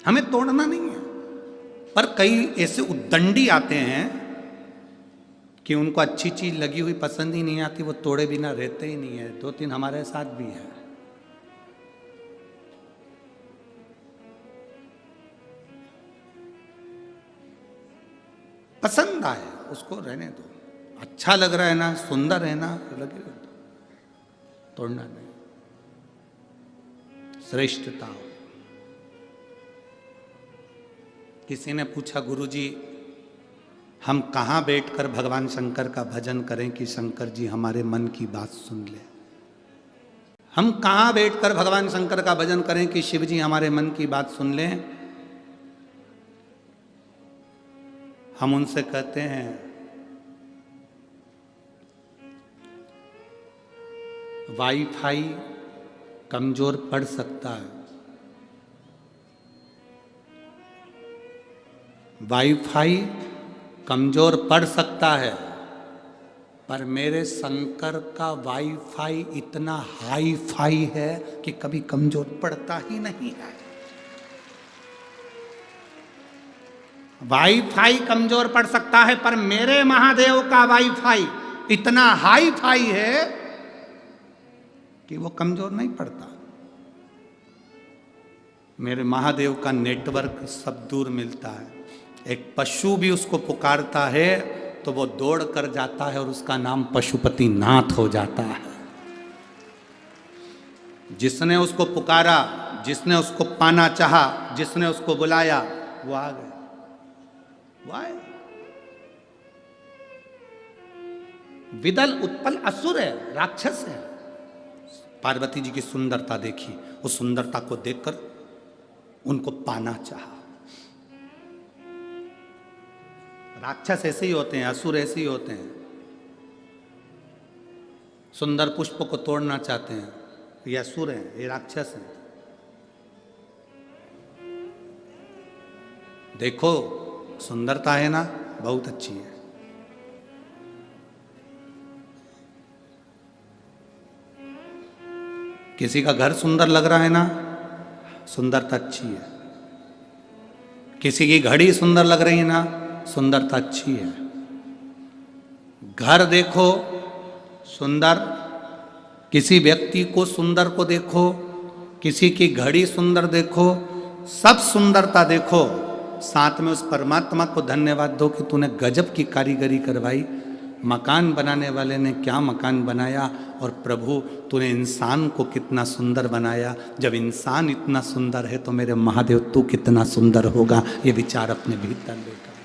हमें तोड़ना नहीं है। पर कई ऐसे उद्दंडी आते हैं कि उनको अच्छी चीज लगी हुई पसंद ही नहीं आती, वो तोड़े बिना रहते ही नहीं है। 2-3 हमारे साथ भी है। पसंद आए उसको रहने दो, अच्छा लग रहा है ना, सुंदर है ना, लगे दो, तोड़ना नहीं। श्रेष्ठता। किसी ने पूछा, गुरुजी हम कहाँ बैठकर भगवान शंकर का भजन करें कि शंकर जी हमारे मन की बात सुन ले? हम कहाँ बैठकर भगवान शंकर का भजन करें कि शिव जी हमारे मन की बात सुन लें? हम उनसे कहते हैं, वाईफाई कमजोर पड़ सकता है, वाईफाई कमजोर पड़ सकता है, पर मेरे शंकर का वाईफाई इतना हाई फाई है कि कभी कमजोर पड़ता ही नहीं है। वाईफाई कमजोर पड़ सकता है, पर मेरे महादेव का वाईफाई इतना हाई फाई है कि वो कमजोर नहीं पड़ता। मेरे महादेव का नेटवर्क सब दूर मिलता है। एक पशु भी उसको पुकारता है तो वो दौड़ कर जाता है और उसका नाम पशुपति नाथ हो जाता है। जिसने उसको पुकारा, जिसने उसको पाना चाहा, जिसने उसको बुलाया, वो आ गए, वो आए। विदल उत्पल असुर है, राक्षस है। पार्वती जी की सुंदरता देखी, उस सुंदरता को देखकर उनको पाना चाहा। राक्षस ऐसे ही होते हैं, असुर ऐसे ही होते हैं। सुंदर पुष्प को तोड़ना चाहते हैं, ये असुर हैं, ये राक्षस हैं। देखो सुंदरता है ना, बहुत अच्छी है। किसी का घर सुंदर लग रहा है ना, सुंदरता अच्छी है। किसी की घड़ी सुंदर लग रही है ना, सुंदरता अच्छी है। घर देखो सुंदर, किसी व्यक्ति को सुंदर को देखो, किसी की घड़ी सुंदर देखो, सब सुंदरता देखो, साथ में उस परमात्मा को धन्यवाद दो कि तूने गजब की कारीगरी करवाई। मकान बनाने वाले ने क्या मकान बनाया, और प्रभु तूने इंसान को कितना सुंदर बनाया। जब इंसान इतना सुंदर है तो मेरे महादेव तू कितना सुंदर होगा, ये विचार अपने भीतर लेकर